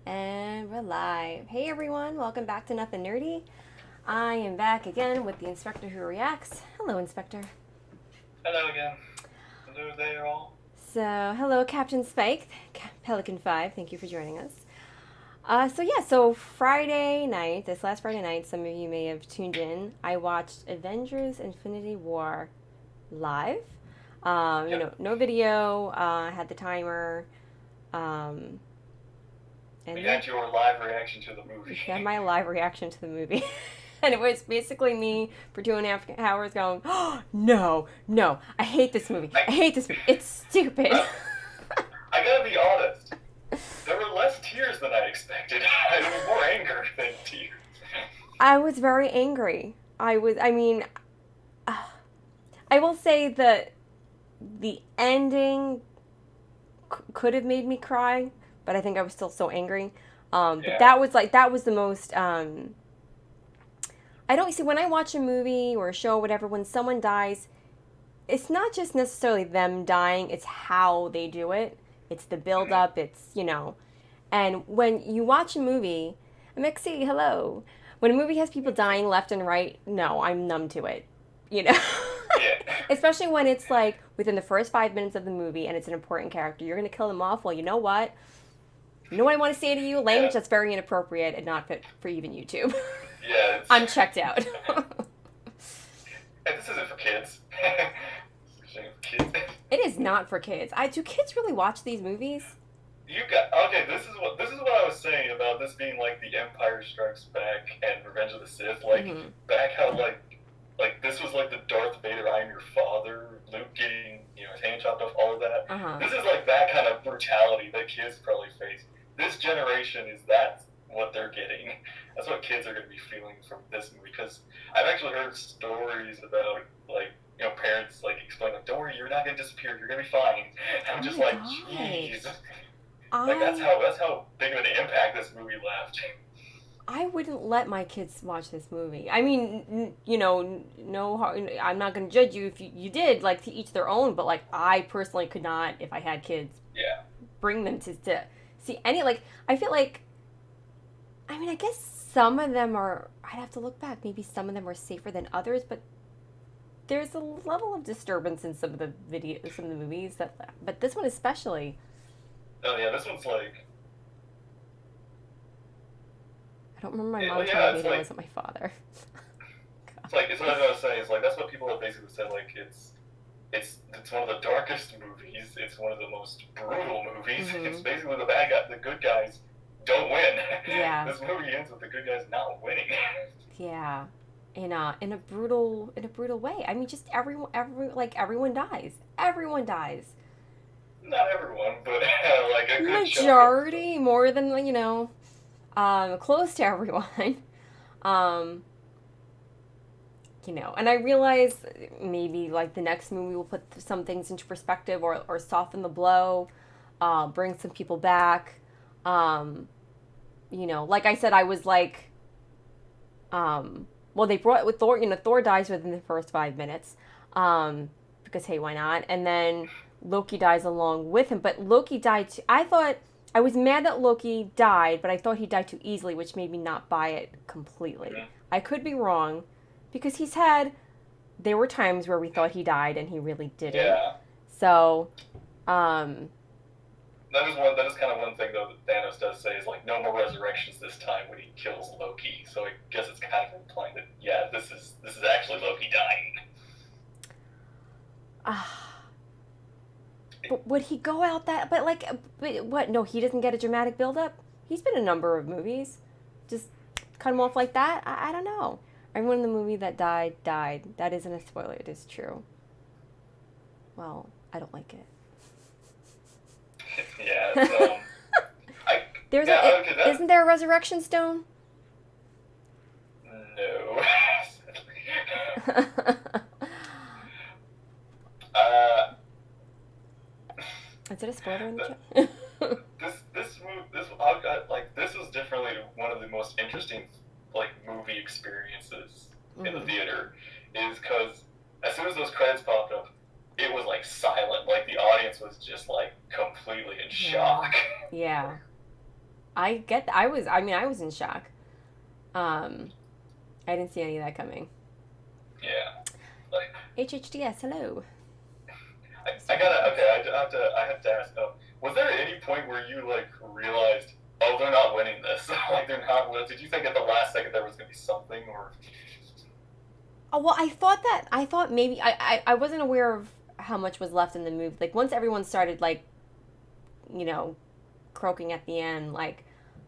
And we're live. Hey everyone, welcome back to Nothing Nerdy. I am back again with the Inspector Who Reacts. Hello, Inspector. Hello again. Hello there all. So, hello, Captain Spike, Pelican 5, thank you for joining us. So Friday night, this last Friday night, some of you may have tuned in, I watched Avengers Infinity War live. Yep. No video, I had the timer, um, and We yeah, had your live reaction to the movie. had my live reaction to the movie. And it was basically me for 2.5 hours going, oh, no, no, I hate this movie. I, I hate this movie. It's stupid. well, I gotta be honest. There were less tears than I expected. It was more anger than tears. I was very angry. I will say that the ending could have made me cry, but I think I was still so angry. But Yeah. that was the most, I don't see when I watch a movie or a show or whatever, when someone dies, it's not just necessarily them dying, it's how they do it. It's the build Mm-hmm. up, and when you watch a movie, Mixie, hello. When a movie has people dying left and right, no, I'm numb to it. You know? Yeah. Especially when it's like within the first 5 minutes of the movie and it's an important character, you're gonna kill them off. Well, you know what? You know what I want to say to you? Yeah. Language that's very inappropriate and not fit for even YouTube. Yeah. I'm checked out. This isn't for kids. This isn't for kids. It is not for kids. Do kids really watch these movies? You got okay. This is what I was saying about this being like the Empire Strikes Back and Revenge of the Sith. Like Mm-hmm. back how like this was like the Darth Vader, I am your father, Luke getting his hand chopped off, all of that. Uh huh. This is like that kind of brutality that kids probably face. This generation is that what they're getting. That's what kids are going to be feeling from this movie. Because I've actually heard stories about like parents like explain like, don't worry, you're not going to disappear, you're going to be fine. And I'm Oh just my like, god. jeez. Like that's I how big of an impact this movie left. I wouldn't let my kids watch this movie. I mean, no, I'm not going to judge you if you did. Like to each their own. But like, I personally could not, if I had kids, Yeah. bring them to see any. Like, I feel like, I mean, I guess some of them are. I'd have to look back. Maybe some of them are safer than others, but there's a level of disturbance in some of the movies but this one especially. Oh yeah, this one's like, I don't remember my mom telling yeah, me that it wasn't my father. it's what I was saying. It's like that's what people have basically said. Like it's one of the darkest movies. It's one of the most brutal movies. Mm-hmm. It's basically the good guys don't win. Yeah. This movie ends with the good guys not winning. Yeah, in a brutal way. I mean, just everyone dies. Everyone dies. Not everyone, but like a good chunk of them. Majority, more than close to everyone. Um, and I realize maybe like the next movie will put some things into perspective or soften the blow, bring some people back. Um, like I said, I was like, well, they brought with Thor. Thor dies within the first 5 minutes, because hey, why not? And then Loki dies along with him. But Loki died. I thought I was mad that Loki died, but I thought he died too easily, which made me not buy it completely. Mm-hmm. I could be wrong, because he's had. There were times where we thought he died, and he really didn't. Yeah. So, um, That is kind of one thing though that Thanos does say is like no more resurrections this time when he kills Loki. So I guess it's kind of implying that yeah, this is actually Loki dying. but would he go out that? But what? No, he doesn't get a dramatic build-up. He's been in a number of movies. Just cut him off like that. I don't know. Everyone in the movie that died died. That isn't a spoiler. It is true. Well, I don't like it. Yeah. So I There's yeah okay isn't there a resurrection stone? no. uh, Is it a spoiler in the the, chat? this move this I've got like this was definitely one of the most interesting like movie experiences in the Mm-hmm. theater is because as soon as those credits popped up, it was like silent. Like the audience was just like completely in Yeah. shock. Yeah. I get that. I was in shock. I didn't see any of that coming. Yeah. Like, HHDS, hello. I gotta, okay, I have to ask, was there any point where you, like, realized, oh, they're not winning this? Like, they're not winning. Did you think at the last second there was gonna be something, or? Oh, well, I thought maybe, I wasn't aware of how much was left in the movie. Like, once everyone started, like, you know, croaking at the end, like,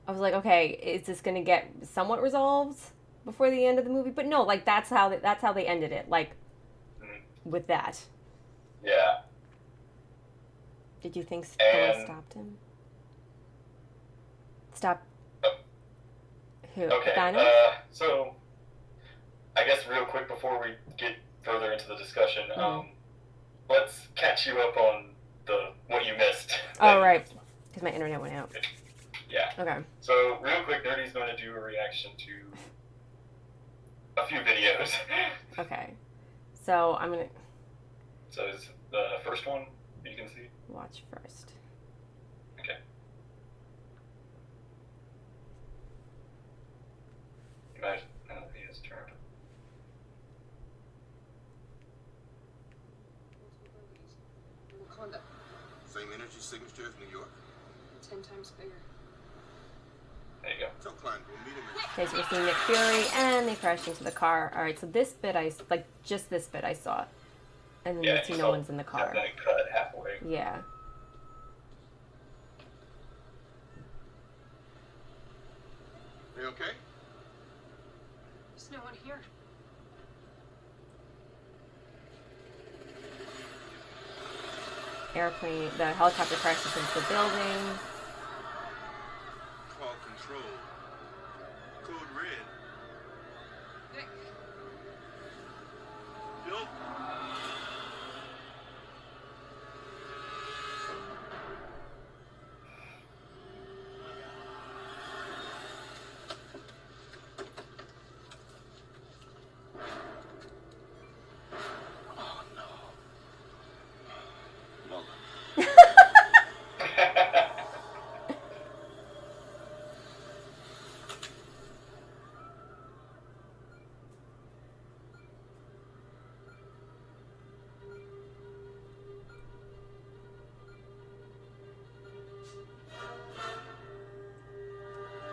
I was like, okay, is this going to get somewhat resolved before the end of the movie? But no, like, that's how they ended it, like, Mm, with that. yeah. Did you think Thor And, stopped him? Stop oh, who? okay, Thanos? so, I guess real quick before we get further into the discussion, Mm-hmm. let's catch you up on what you missed. Oh, right. Because my internet went out. Yeah. Okay. So, real quick, Nerdy's going to do a reaction to a few videos. Okay. So I'm going to So, is the first one that you can see? watch first. Okay. Imagine. He is turned. Wakanda, Same energy signature as New York. 10 times bigger. There you go. Tell Klein we'll meet him Okay, so we're seeing Nick Fury, and they crash into the car. All right, so this bit just this bit I saw, and then Yeah, you see you no saw one's in the car. And then it cut halfway. Yeah. in. You okay? There's no one here. Airplane, the helicopter crashes into the building. Call control. Code red. Nick, Bill. Oh no. Lola.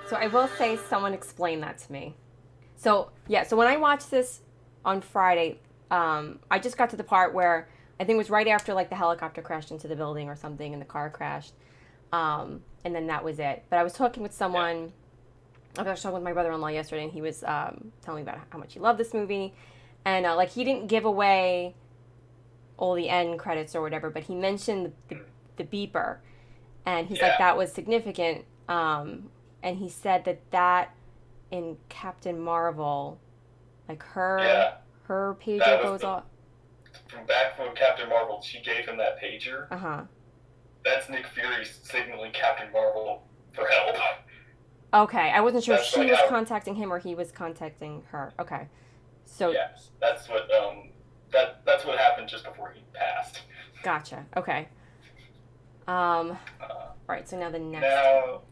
So I will say someone explained that to me. So yeah, so when I watched this on Friday, I just got to the part where I think it was right after like the helicopter crashed into the building or something, and the car crashed, and then that was it. But I was talking with someone. I was talking with my brother-in-law yesterday, and he was telling me about how much he loved this movie, and like he didn't give away all the end credits or whatever, but he mentioned the beeper, and he's like Yeah. that was significant, and he said that in Captain Marvel, like Yeah. her pager That was goes the- off. From back when Captain Marvel, she gave him that pager. Uh-huh. That's Nick Fury signaling Captain Marvel for help. Okay, I wasn't sure if That's she like was how- contacting him or he was contacting her. Okay, so Yeah, that's what that's what happened just before he passed. gotcha. Okay. Uh, Right. So now the next. Now,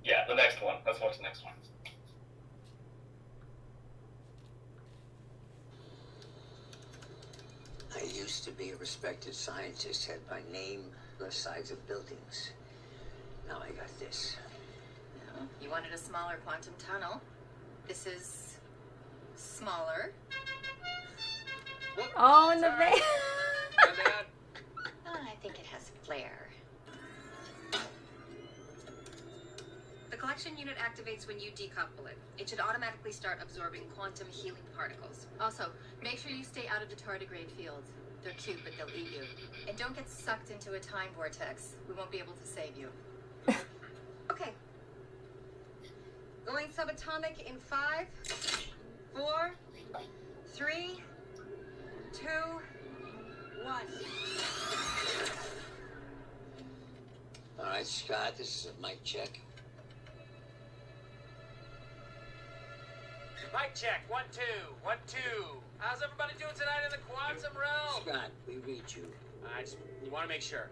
yeah, the next one. Let's watch the next one. I used to be a respected scientist, head by name, left sides of buildings. Now I got this. No, you wanted a smaller quantum tunnel. This is smaller. Oh, and the van. I think it has flair. The collection unit activates when you decouple it. It should automatically start absorbing quantum healing particles. Also, make sure you stay out of the tardigrade fields. They're cute, but they'll eat you. And don't get sucked into a time vortex. We won't be able to save you. Okay. Going subatomic in 5, 4, 3, 2, 1. All right, Scott, this is a mic check. Mic check, 1, 2, 1, 2. How's everybody doing tonight in the quantum realm? Scott, we read you. I just want to make sure.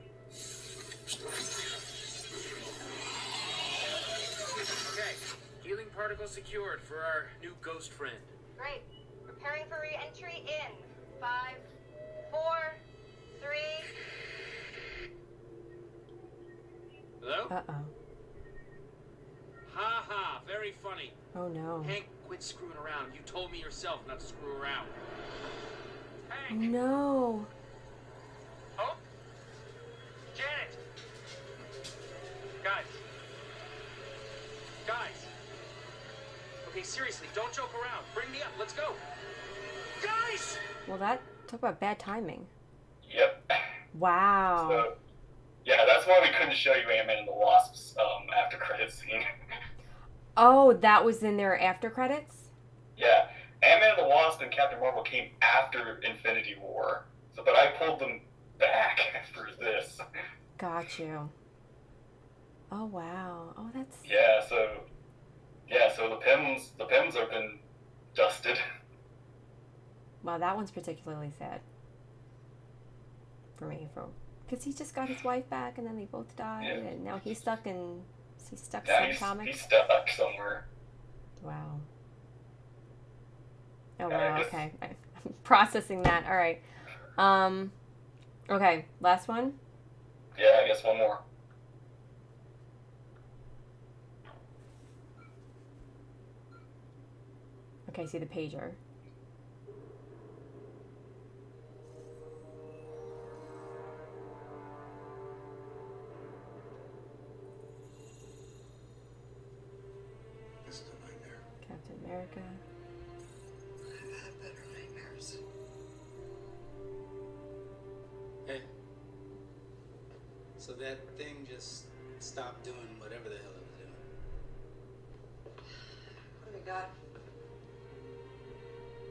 Healing particle secured for our new ghost friend. Great. Preparing for re-entry in 5, 4, 3. Hello? Uh-oh. Ha ha, very funny. Oh, no. Hank, quit screwing around. You told me yourself not to screw around. Oh, Hank! no. Hope? Janet! Guys. Guys. Okay, seriously, don't joke around. Bring me up. Let's go. Guys! Well, talk about bad timing. Yep. Wow. So, yeah, that's why we couldn't show you Ant-Man and the Wasp's after credits scene. Oh, that was in their after credits? Yeah, Ant-Man and the Wasp and Captain Marvel came after Infinity War. So, but I pulled them back for this. Got you. Oh, wow. Oh, that's... So the Pims have been dusted. Wow, that one's particularly sad. For me, because he just got his wife back, and then they both died, Yeah. and now he's stuck some He's comics. stuck somewhere. Wow. Oh, Yeah, I wow, guess- okay. I'm processing that. All right. Okay, last one. Yeah, I guess one more. Okay, see the pager. This is a nightmare. Captain America. I've had better nightmares. Hey. So that thing just stopped doing whatever the hell it was doing. What do we got?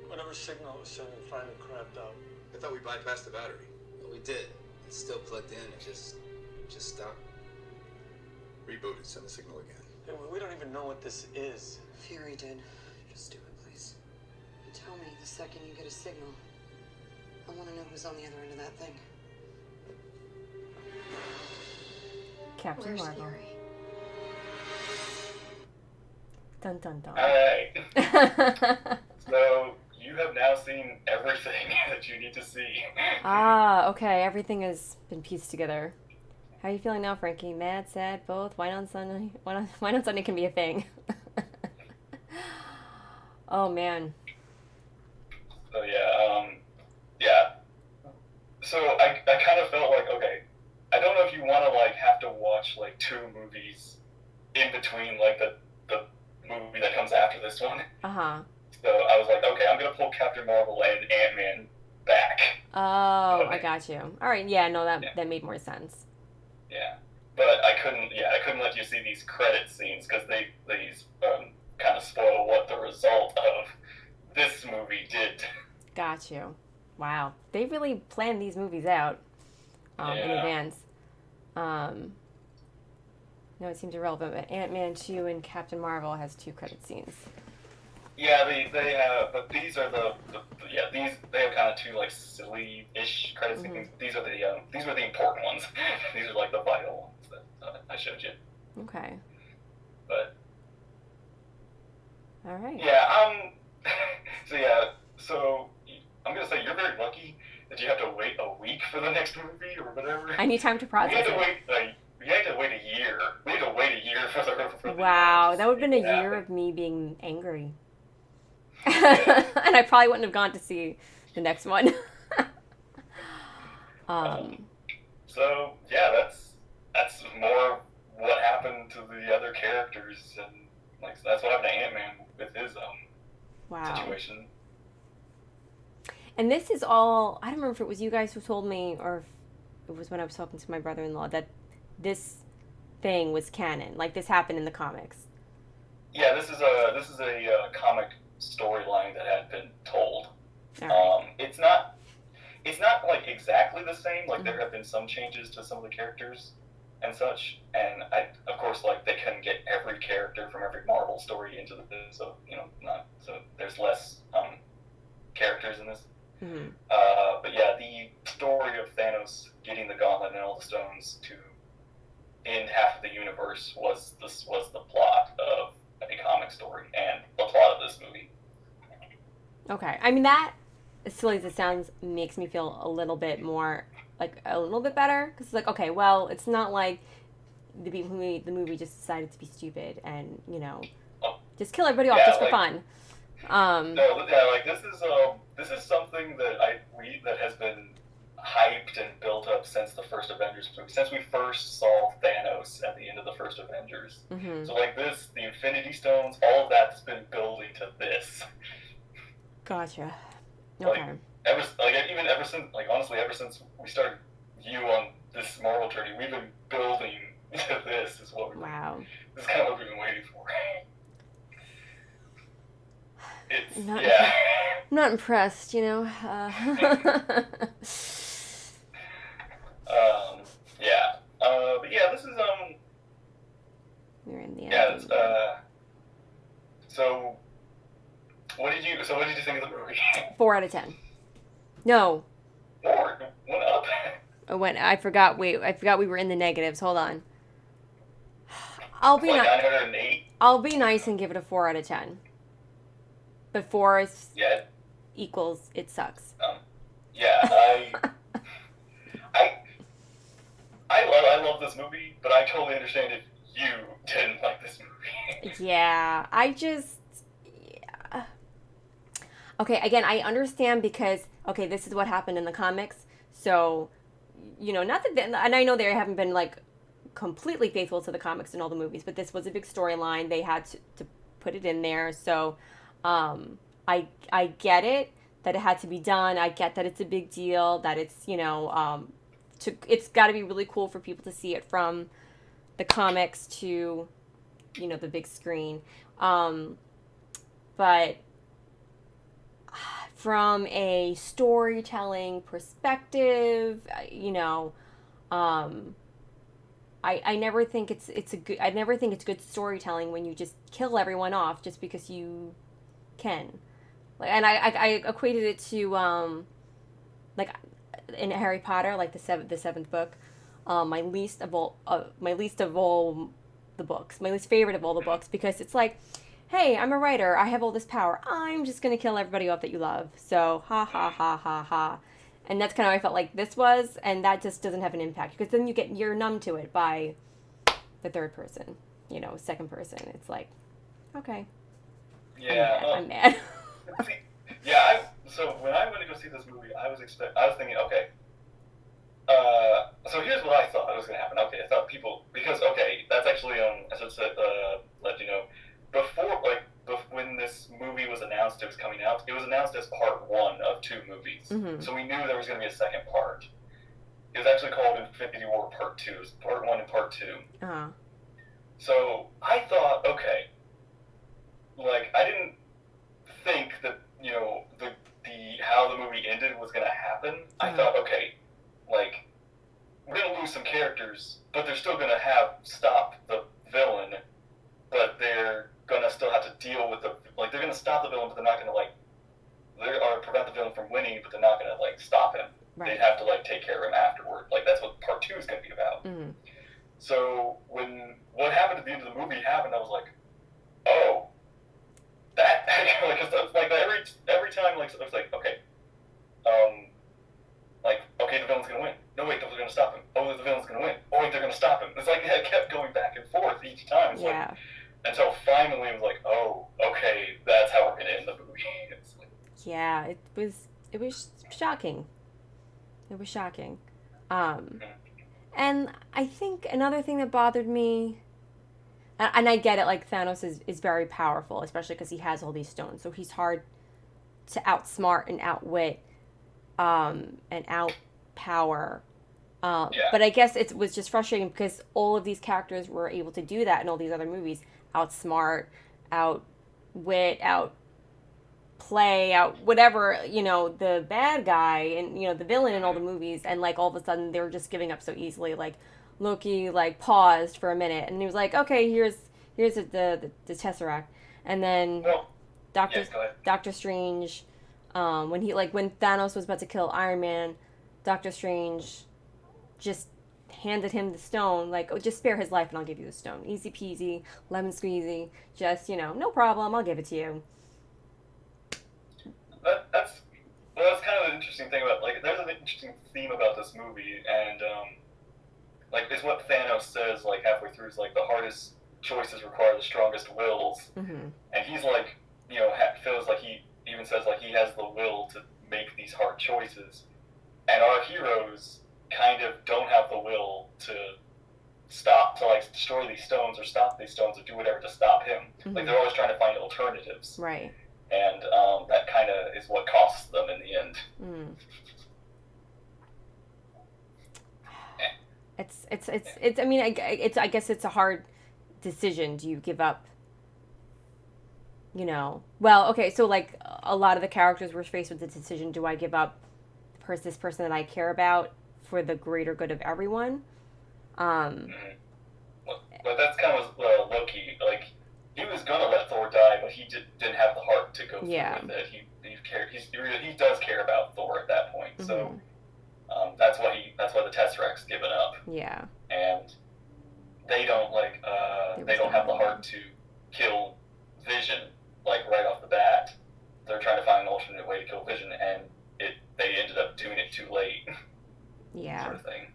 Whatever signal it was sending finally crapped out. I thought we bypassed the battery. Well, we did. It's still plugged in. It just stopped. Reboot it, send the signal again. Hey, we don't even know what this is. Fury did. Just do it, please. You tell me the second you get a signal. I want to know who's on the other end of that thing. Captain Where's Marvel. Fury? Dun dun dun. Alright, so you have now seen everything that you need to see. Ah, okay. Everything has been pieced together. How are you feeling now, Frankie? Mad, sad, both? Wine on Sunday? Wine on Sunday can be a thing. Oh, man. So yeah. So I kind of felt like, okay, I don't know if you want to like have to watch like 2 movies in between like the movie that comes after this one. Uh-huh. So I was like, okay, I'm gonna pull Captain Marvel and Ant-Man back. Oh, I got you. All right. Yeah, no, Yeah. that made more sense. Yeah, but I couldn't let you see these credit scenes because these kind of spoil what the result of this movie did. Got you. Wow. They really planned these movies out in Yeah. advance. No, it seems irrelevant, but Ant-Man 2 and Captain Marvel has 2 credit scenes. Yeah, they have, but these are these they have kind of 2 like silly-ish credit scenes. These are the important ones. These are like the vital ones that I showed you. Okay. But All right. yeah, so I'm gonna say you're very lucky that you have to wait a week for the next movie or whatever. I need time to We process had to it. wait. We had to wait a year. We had to wait a year for the Wow, that would have been a Yeah. year of me being angry. And I probably wouldn't have gone to see the next one. So yeah, that's more what happened to the other characters, and like that's what happened to Ant-Man with his Wow. situation. And this is all, I don't remember if it was you guys who told me or if it was when I was talking to my brother-in-law that this thing was canon. Like this happened in the comics. Yeah, this is a comic storyline that had been told. All right. It's not like exactly the same. Like there have been some changes to some of the characters and such, and of course like they couldn't get every character from every Marvel story into this, so so there's less characters in this. Mm-hmm. But yeah, the story of Thanos getting the gauntlet and all the stones to end half of the universe was the plot of a comic Okay. I mean, that, as silly as it sounds, makes me feel a little bit more, like, a little bit better. Because it's like, okay, well, it's not like the movie just decided to be stupid and, Oh, just kill everybody off yeah, just for like fun. Um, no, yeah, like this is something that that has been hyped and built up since the first Avengers movie, since we first saw Thanos at the end of the first Avengers. mhm. So like this, the Infinity Stones, all of that's been building to this. Gotcha. Like Okay. even ever since, like honestly, ever since we started you on this Marvel journey, we've been building to this. Wow. This is kind of what we've been waiting for. It's Not, yeah. I'm not impressed, Yeah. But yeah, this is We're in the yeah. end. So what did you think of the movie? 4 out of 10. No. More went up. I forgot. Wait, I forgot we were in the negatives. Hold on. I'll be Like nice. 908. I'll be nice and give it a 4 out of 10. But 4 is Yeah. equals it sucks. Yeah. I I love this movie, but I totally understand if you didn't like this movie. Yeah, yeah. Okay, again, I understand because okay, this is what happened in the comics. So, not that and I know they haven't been like completely faithful to the comics in all the movies, but this was a big storyline. They had to put it in there. So, I get it that it had to be done. I get that it's a big deal. That it's it's got to be really cool for people to see it from the comics to the big screen. But from a storytelling perspective, I never think I never think it's good storytelling when you just kill everyone off just because you can. Like, and I equated it to like in Harry Potter, like the seventh book, my least of all the books, my least favorite of all the books, because it's like, hey, I'm a writer, I have all this power, I'm just gonna kill everybody off that you love. So ha ha ha ha ha, and that's kind of how I felt like this was, and that just doesn't have an impact because then you're numb to it by the third person, second person. It's like, okay, Yeah. I'm mad. Yeah. So when I went to go see this movie, I was thinking, okay. So here's what I thought was going to happen. Okay, I thought because that's actually as I said, let you know, before when this movie was announced it was coming out, it was announced as part 1 of 2 movies. Mm-hmm. So we knew there was going to be a second part. It was actually called Infinity War Part 2. It was Part 1 and Part 2. Uh-huh. So I thought, okay, like I didn't think that the how the movie ended was going to happen. I thought, okay, like we're going to lose some characters, but they're still going to stop the villain, but they're going to still have to deal with they're going to stop the villain, but they're not going to or prevent the villain from winning, but they're not going to stop him. Right. They have to take care of him afterward. That's what Part 2 is going to be about. Mm-hmm. So when what happened at the end of the movie happened, I was like, oh, that like every time it's like okay, okay, the villain's gonna win. No wait, they're gonna stop him. Oh, the villain's gonna win. Oh wait, they're gonna stop him. It's like it kept going back and forth each time. It's yeah. Until finally it was like, oh, okay, that's how we're gonna end the movie. Yeah, it was shocking. It was shocking. And I think another thing that bothered me, and I get it, like Thanos is very powerful, especially because he has all these stones, so he's hard to outsmart and outwit, and outpower. Yeah. But I guess it was just frustrating because all of these characters were able to do that in all these other movies: outsmart, outwit, outplay, out whatever, the bad guy and the villain in all the movies, and all of a sudden they were just giving up so easily. Like Loki paused for a minute and he was like, okay, here's the Tesseract, and then Doctor Strange, when Thanos was about to kill Iron Man, Doctor Strange just handed him the stone, oh, just spare his life and I'll give you the stone. Easy peasy, lemon squeezy, just, no problem, I'll give it to you. interesting thing about there's an interesting theme about this movie, and it's what Thanos says halfway through is the hardest choices require the strongest wills, Mm-hmm. and he's feels like he even says he has the will to make these hard choices, and our heroes kind of don't have the will to destroy these stones or stop these stones or do whatever to stop him. Mm-hmm. They're always trying to find alternatives, Right. and that kind of is what costs them in the end. Mm. It's. I mean, I guess it's a hard decision. Do you give up? Well, okay. So a lot of the characters were faced with the decision: do I give up this person that I care about for the greater good of everyone? Mm-hmm. But that's kind of Loki. He was gonna let Thor die, but he didn't have the heart to go through with it. He does care about Thor at that point. Mm-hmm. So that's why the Tesseract's given up. Yeah. And they don't have the heart to kill Vision right off the bat. They're trying to find an alternate way to kill Vision, and they ended up doing it too late. Yeah. Sort of thing.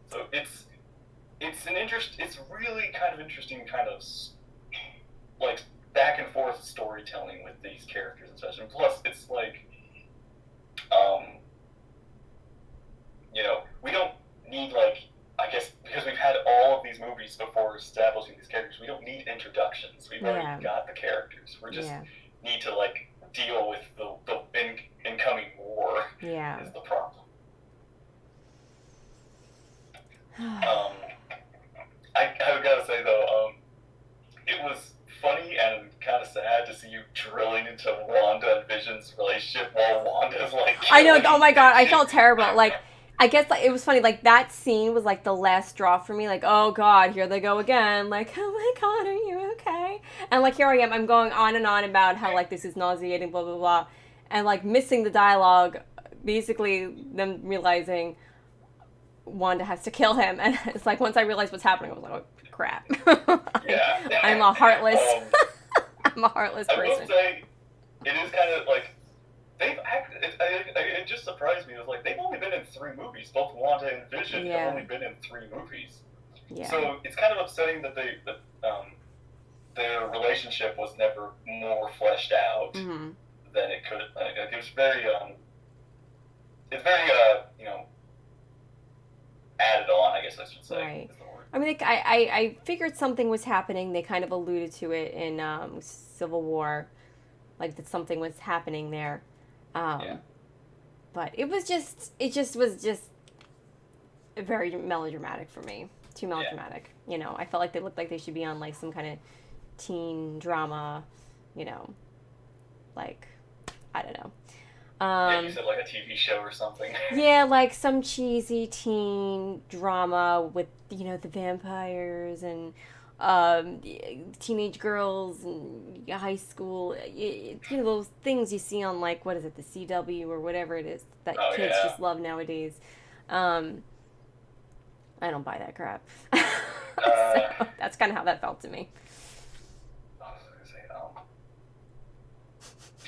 So it's really kind of interesting, kind of back and forth storytelling with these characters and such. And plus, it's we don't need I guess because we've had all of these movies before establishing these characters, we don't need introductions. We've already got the characters. We just need to deal with the incoming war. Yeah. Is the problem. I gotta say though, it was funny and kind of sad to see you drilling into Wanda and Vision's relationship while Wanda's I know. Oh my god, I felt terrible. I guess it was funny. That scene was the last straw for me. Oh god, here they go again. Oh my god, are you okay? And here I am. I'm going on and on about how this is nauseating, blah blah blah, and missing the dialogue. Basically, them realizing Wanda has to kill him, and it's once I realized what's happening, I was oh crap. Yeah. I'm a heartless. I'm a heartless person. I will say, it is kind of they've acted. It just surprised me. It was they've only been in 3 movies. Both Wanda and Vision have only been in 3 movies. Yeah. So it's kind of upsetting that their relationship was never more fleshed out Mm-hmm. than it could. It was very it's very added on, I guess I should say. Right. I mean, I figured something was happening. They kind of alluded to it in Civil War, that something was happening there. But it was just very melodramatic for me. Too melodramatic. Yeah. I felt they looked like they should be on some kind of teen drama. I don't know. You said a TV show or something. Yeah, some cheesy teen drama with the vampires and teenage girls and high school. Those things you see on what is it, the CW or whatever it is that kids just love nowadays. I don't buy that crap. So that's kind of how that felt to me.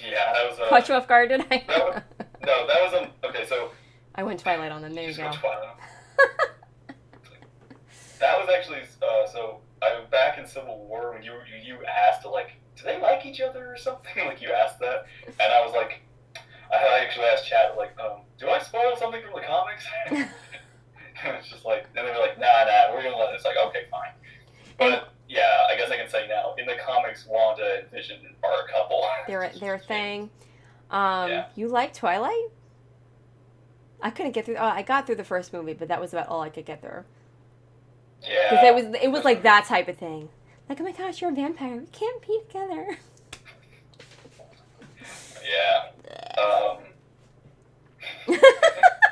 Yeah, that was caught you off guard, did I? No, that was okay. So I went Twilight on them. There you go. That was actually so. I back in Civil War when you asked do they like each other or something? You asked that, and I was I actually asked Chad do I spoil something from the comics? It's just and they were nah, we're gonna let it. It's okay, fine. But yeah, I guess I can say now in the comics, Wanda and Vision are a couple. They're a thing. You like Twilight? I couldn't get through. I got through the first movie, but that was about all I could get through. Yeah. Because it was that type of thing. Oh my gosh, you're a vampire. We can't be together. Yeah.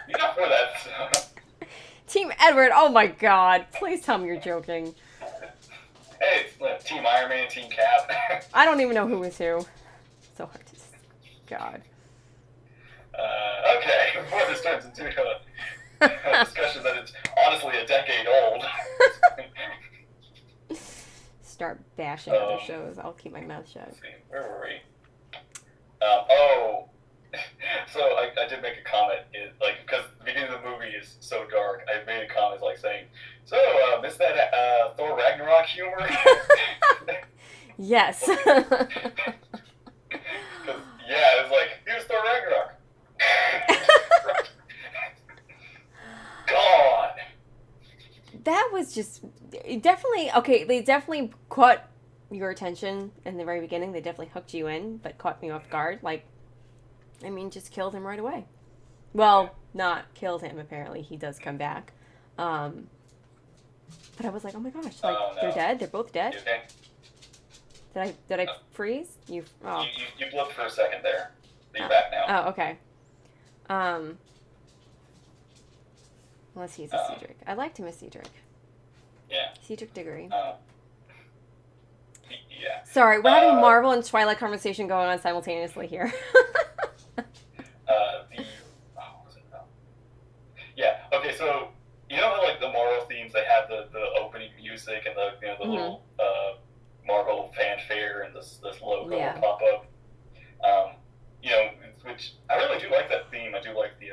Enough for that. Team Edward. Oh my God! Please tell me you're joking. Hey, it's Team Iron Man, Team Cap. I don't even know who is who. So hard to say. God. Okay, before this turns into a discussion that is honestly a decade old. Start bashing other shows. I'll keep my mouth shut. Let's see, where were we? Oh, so I I did make a comment, because the beginning of the movie is so dark. I made a comment like saying, "So, miss that Thor Ragnarok humor?" Yes. Yeah, it was like, here's Thor Ragnarok. Gone. That was just definitely okay. They definitely caught your attention in the very beginning. They definitely hooked you in, but caught me off guard. Like, I mean, just killed him right away. Well, not killed him. Apparently, he does come back. But I was like, oh my gosh, like Oh, no. they're dead. They're both dead. You okay? Did I freeze? You? Oh. You blipped for a second there. You're back now. Oh, okay. Unless he's a Cedric. I liked him as Cedric. Yeah. Cedric Diggory. Yeah. Sorry, we're having a Marvel and Twilight conversation going on simultaneously here. What was it about? Yeah. Okay. So you know how like the Marvel themes, they have the opening music and the little Marvel fanfare and this logo will pop up. Which I really do like that theme. I do like the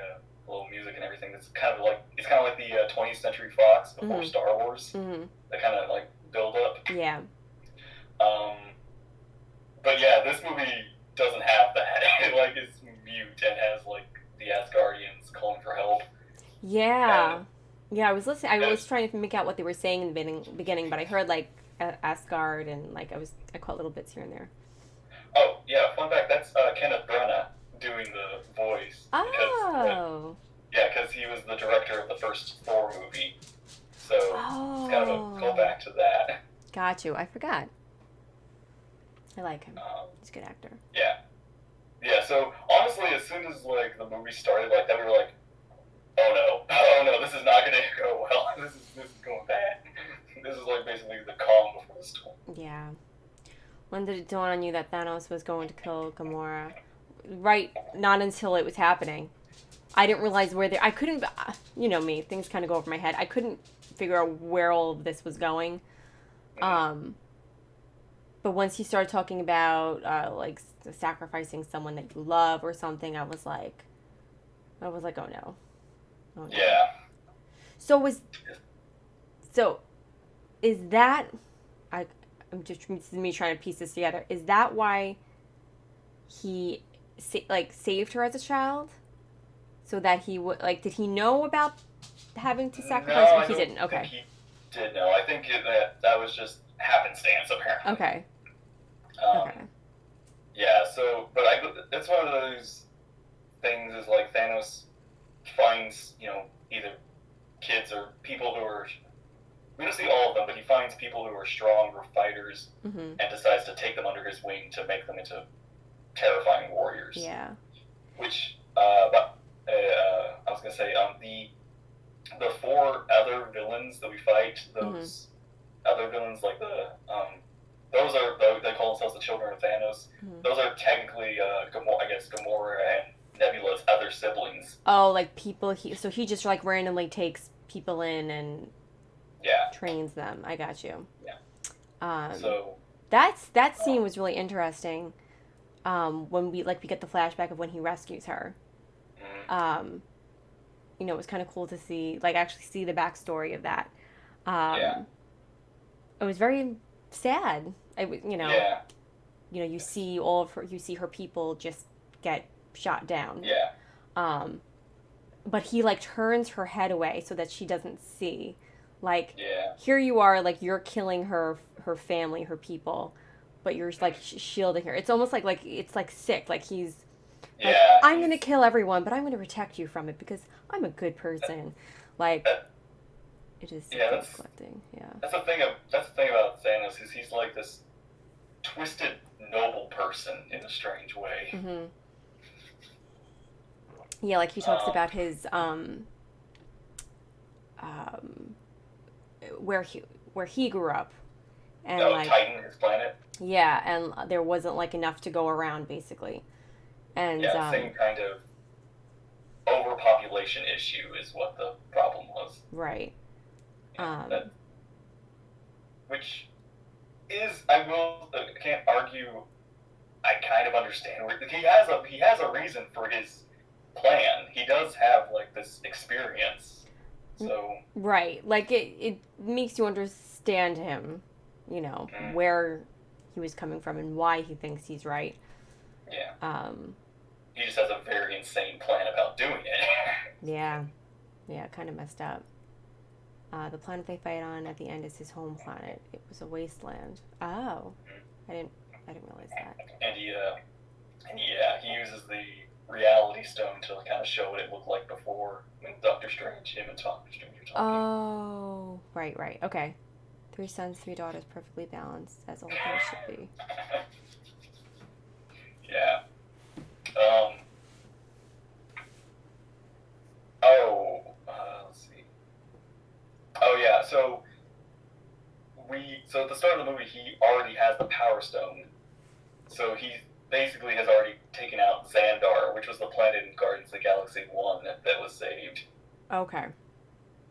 little music and everything. It's kind of like the 20th Century Fox before Star Wars. That kind of like build up. Yeah. But yeah, this movie doesn't have that. It's mute and has like the Asgardians calling for help. Yeah. Yeah, I was listening. I was trying to make out what they were saying in the beginning, but I heard like Asgard and like I caught little bits here and there. Oh yeah, fun fact. That's Kenneth Branagh doing the voice. Oh. Because he was the director of the first Thor movie, so it's kind of a callback to that. Got you. I forgot. I like him. He's a good actor. Yeah. Yeah. So honestly, as soon as like the movie started like that, we were like, oh no, this is not gonna go well. This is going bad. This is like basically the calm before the storm. Yeah. When did it dawn on you that Thanos was going to kill Gamora? Right, not until it was happening. I didn't realize where I couldn't, you know me, things kind of go over my head. I couldn't figure out where all of this was going. But once he started talking about, like, sacrificing someone that you love or something, I was like, oh no. Oh, no. Yeah. So is that, I'm just, this is me trying to piece this together. Is that why he, saved her as a child? So that he would, like, did he know about having to sacrifice her? He didn't. Okay. He did know. I think that was just happenstance, apparently. Okay. Okay. Yeah, so, but it's one of those things is like Thanos finds, either kids or people who are, we don't see all of them, but he finds people who are strong or fighters and decides to take them under his wing to make them into terrifying warriors. Yeah. Which, I was gonna say, the four other villains that we fight, those other villains, like those are, they call themselves the Children of Thanos. Those are technically, Gamora and Nebula's other siblings. Oh, like people, so he just like randomly takes people in and trains them. I got you. Yeah. So that scene was really interesting. When we get the flashback of when he rescues her. It was kind of cool to see, actually see the backstory of that. It was very sad. You see you see her people just get shot down. Yeah. But he turns her head away so that she doesn't see. Here you are, you're killing her family, her people, but you're shielding her. It's almost like it's sick. He's I'm gonna kill everyone, but I'm gonna protect you from it because I'm a good person. It is collecting. Yeah. That's the thing about Thanos is he's like this twisted noble person in a strange way. Mm-hmm. Yeah, he talks about his where he grew up, and Titan, his planet. Yeah, and there wasn't enough to go around basically, and same kind of overpopulation issue is what the problem was. Right. Which is, I can't argue. I kind of understand where he has a reason for his plan. He does have like this experience, so Right. Like it makes you understand him, where he was coming from and why he thinks he's right. yeah, Um, he just has a very insane plan about doing it. yeah. Yeah, kind of messed up. The planet they fight on at the end is his home planet. It was a wasteland. Oh. I didn't realize that. And he uses the reality stone to kind of show what it looked like before when Doctor Strange, him and Doctor Strange were talking. Oh, right. Okay. 3 sons, 3 daughters, perfectly balanced, as all things should be. Yeah. Let's see. Oh yeah. So at the start of the movie, he already has the Power Stone. So he basically has already taken out Xandar, which was the planet in Guardians of the Galaxy 1 that was saved. Okay.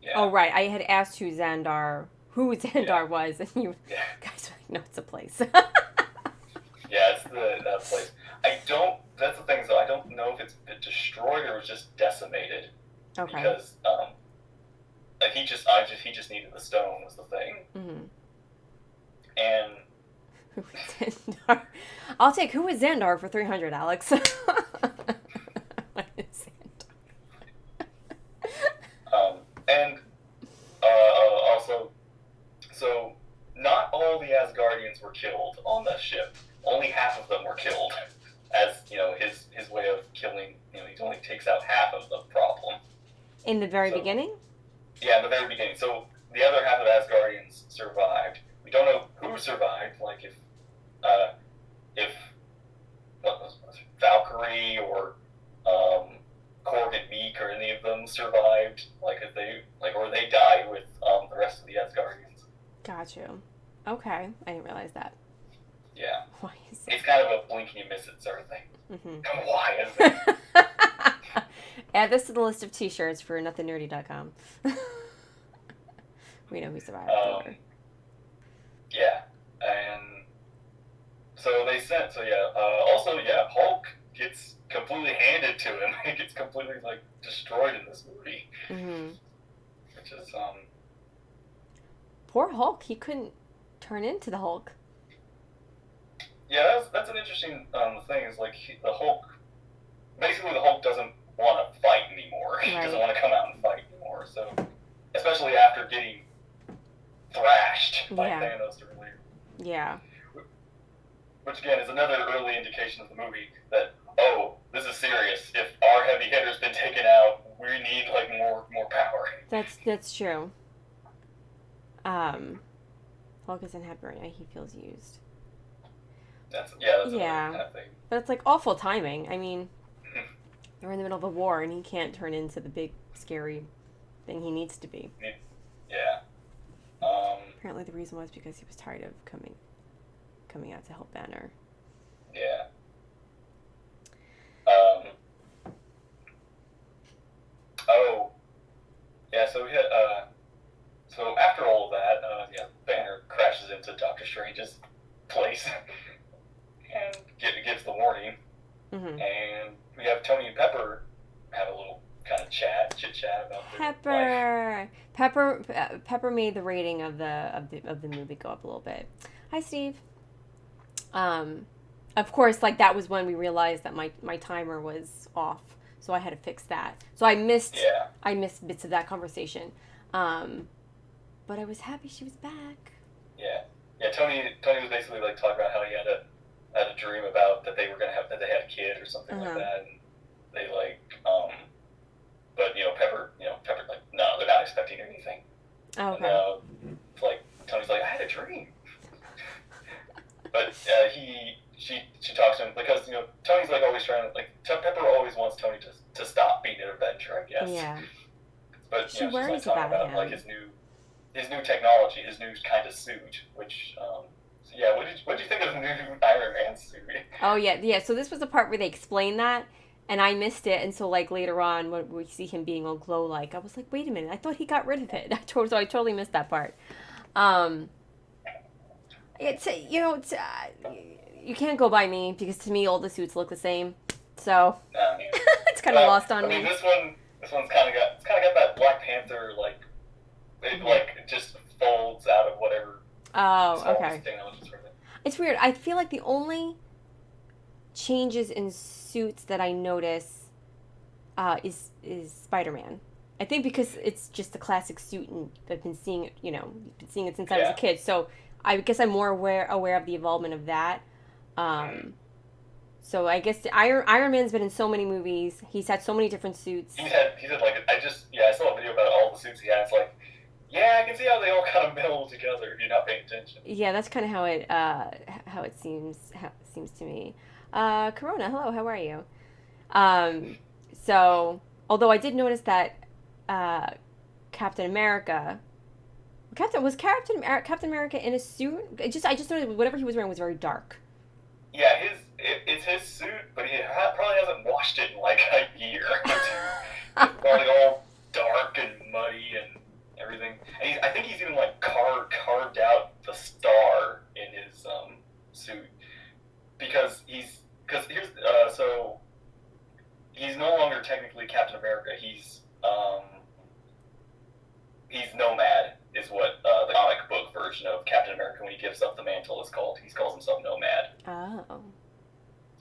Yeah. Oh, right. I had asked who Xandar was, and you guys were like, no, it's a place. Yeah, it's that place. That's the thing, though. I don't know if it's been destroyed or was just decimated. Okay. Because he just needed the stone was the thing. Mm-hmm. And who is Xandar? I'll take who is Xandar for 300, Alex. What is Xandar? And also, so not all the Asgardians were killed on the ship. Only half of them were killed. As his way of killing. He only takes out half of the problem. In the very beginning? Yeah, in the very beginning. So the other half of the Asgardians survived. We don't know who survived. Like if what was Valkyrie or Korg and Meek or any of them survived. Like if they or they died with the rest of the Asgardians. Got you. Okay, I didn't realize that. Yeah. Why is it? It's kind of a blink and you miss it sort of thing. Mm-hmm. Why is it? Add this to the list of T-shirts for nothingnerdie.com. We know who survived. Yeah, and so they sent. Also, Hulk gets completely handed to him. He gets completely destroyed in this movie. Mm-hmm. Which is Poor Hulk. He couldn't turn into the Hulk. Yeah, that's an interesting thing. Is the Hulk. Basically, the Hulk doesn't want to fight anymore. He doesn't want to come out and fight anymore. So, especially after getting thrashed by Thanos earlier. Yeah. Which again is another early indication of the movie that this is serious. If our heavy hitter's been taken out, we need more power. That's true. Hulk isn't happy right now. He feels used. That's another kind of thing. But it's awful timing. I mean, they're in the middle of a war, and he can't turn into the big, scary thing he needs to be. Yeah. Apparently the reason was because he was tired of coming out to help Banner. Yeah. So we had, so after all of that, Banner crashes into Doctor Strange's place and gives the warning. Mm-hmm. And we have Tony and Pepper have a little kind of chit chat about Pepper. Pepper made the rating of the movie go up a little bit. Hi, Steve. Of course, that was when we realized that my timer was off, so I had to fix that. So I missed bits of that conversation. But I was happy she was back. Yeah. Tony was basically talking about how he had a dream about that they were that they had a kid or something like that, and they but Pepper no, they're not expecting anything. Okay. And, Tony's I had a dream. But she talks to him because Tony's always trying to Pepper always wants Tony to stop being an Avenger, I guess. Yeah. But she worries she's talking about him. him. His new technology, his new kind of suit, which what did you think of the new Iron Man suit? Oh yeah. So this was the part where they explained that, and I missed it. And so later on, when we see him being all glow I was like, wait a minute, I thought he got rid of it. I totally missed that part. It's you can't go by me because to me all the suits look the same. So it's kind of lost on I mean, me. this one's kind of got that Black Panther like it like just folds out of whatever Oh, small okay. technologies from it. It's weird. I feel like the only changes in suits that I notice is Spider-Man. I think because it's just a classic suit, and I've been seeing it. Been seeing it since I was a Yeah. kid. So I guess I'm more aware of the involvement of that. So I guess Iron Man's been in so many movies. He's had so many different suits. He's had like I saw a video about all the suits he has. Like, yeah, I can see how they all kind of meld together if you're not paying attention. Yeah, that's kind of how it seems to me. Corona, hello, how are you? So although I did notice that Captain America, Captain America in a suit. I just noticed whatever he was wearing was very dark. Yeah, it's his suit, but he probably hasn't washed it in like a year or two. It's probably all dark and muddy and everything. And I think he's even like carved out the star in his suit because here's so he's no longer technically Captain America. He's Nomad is what the comic book version of Captain America when he gives up the mantle is called. He calls himself Nomad. Oh.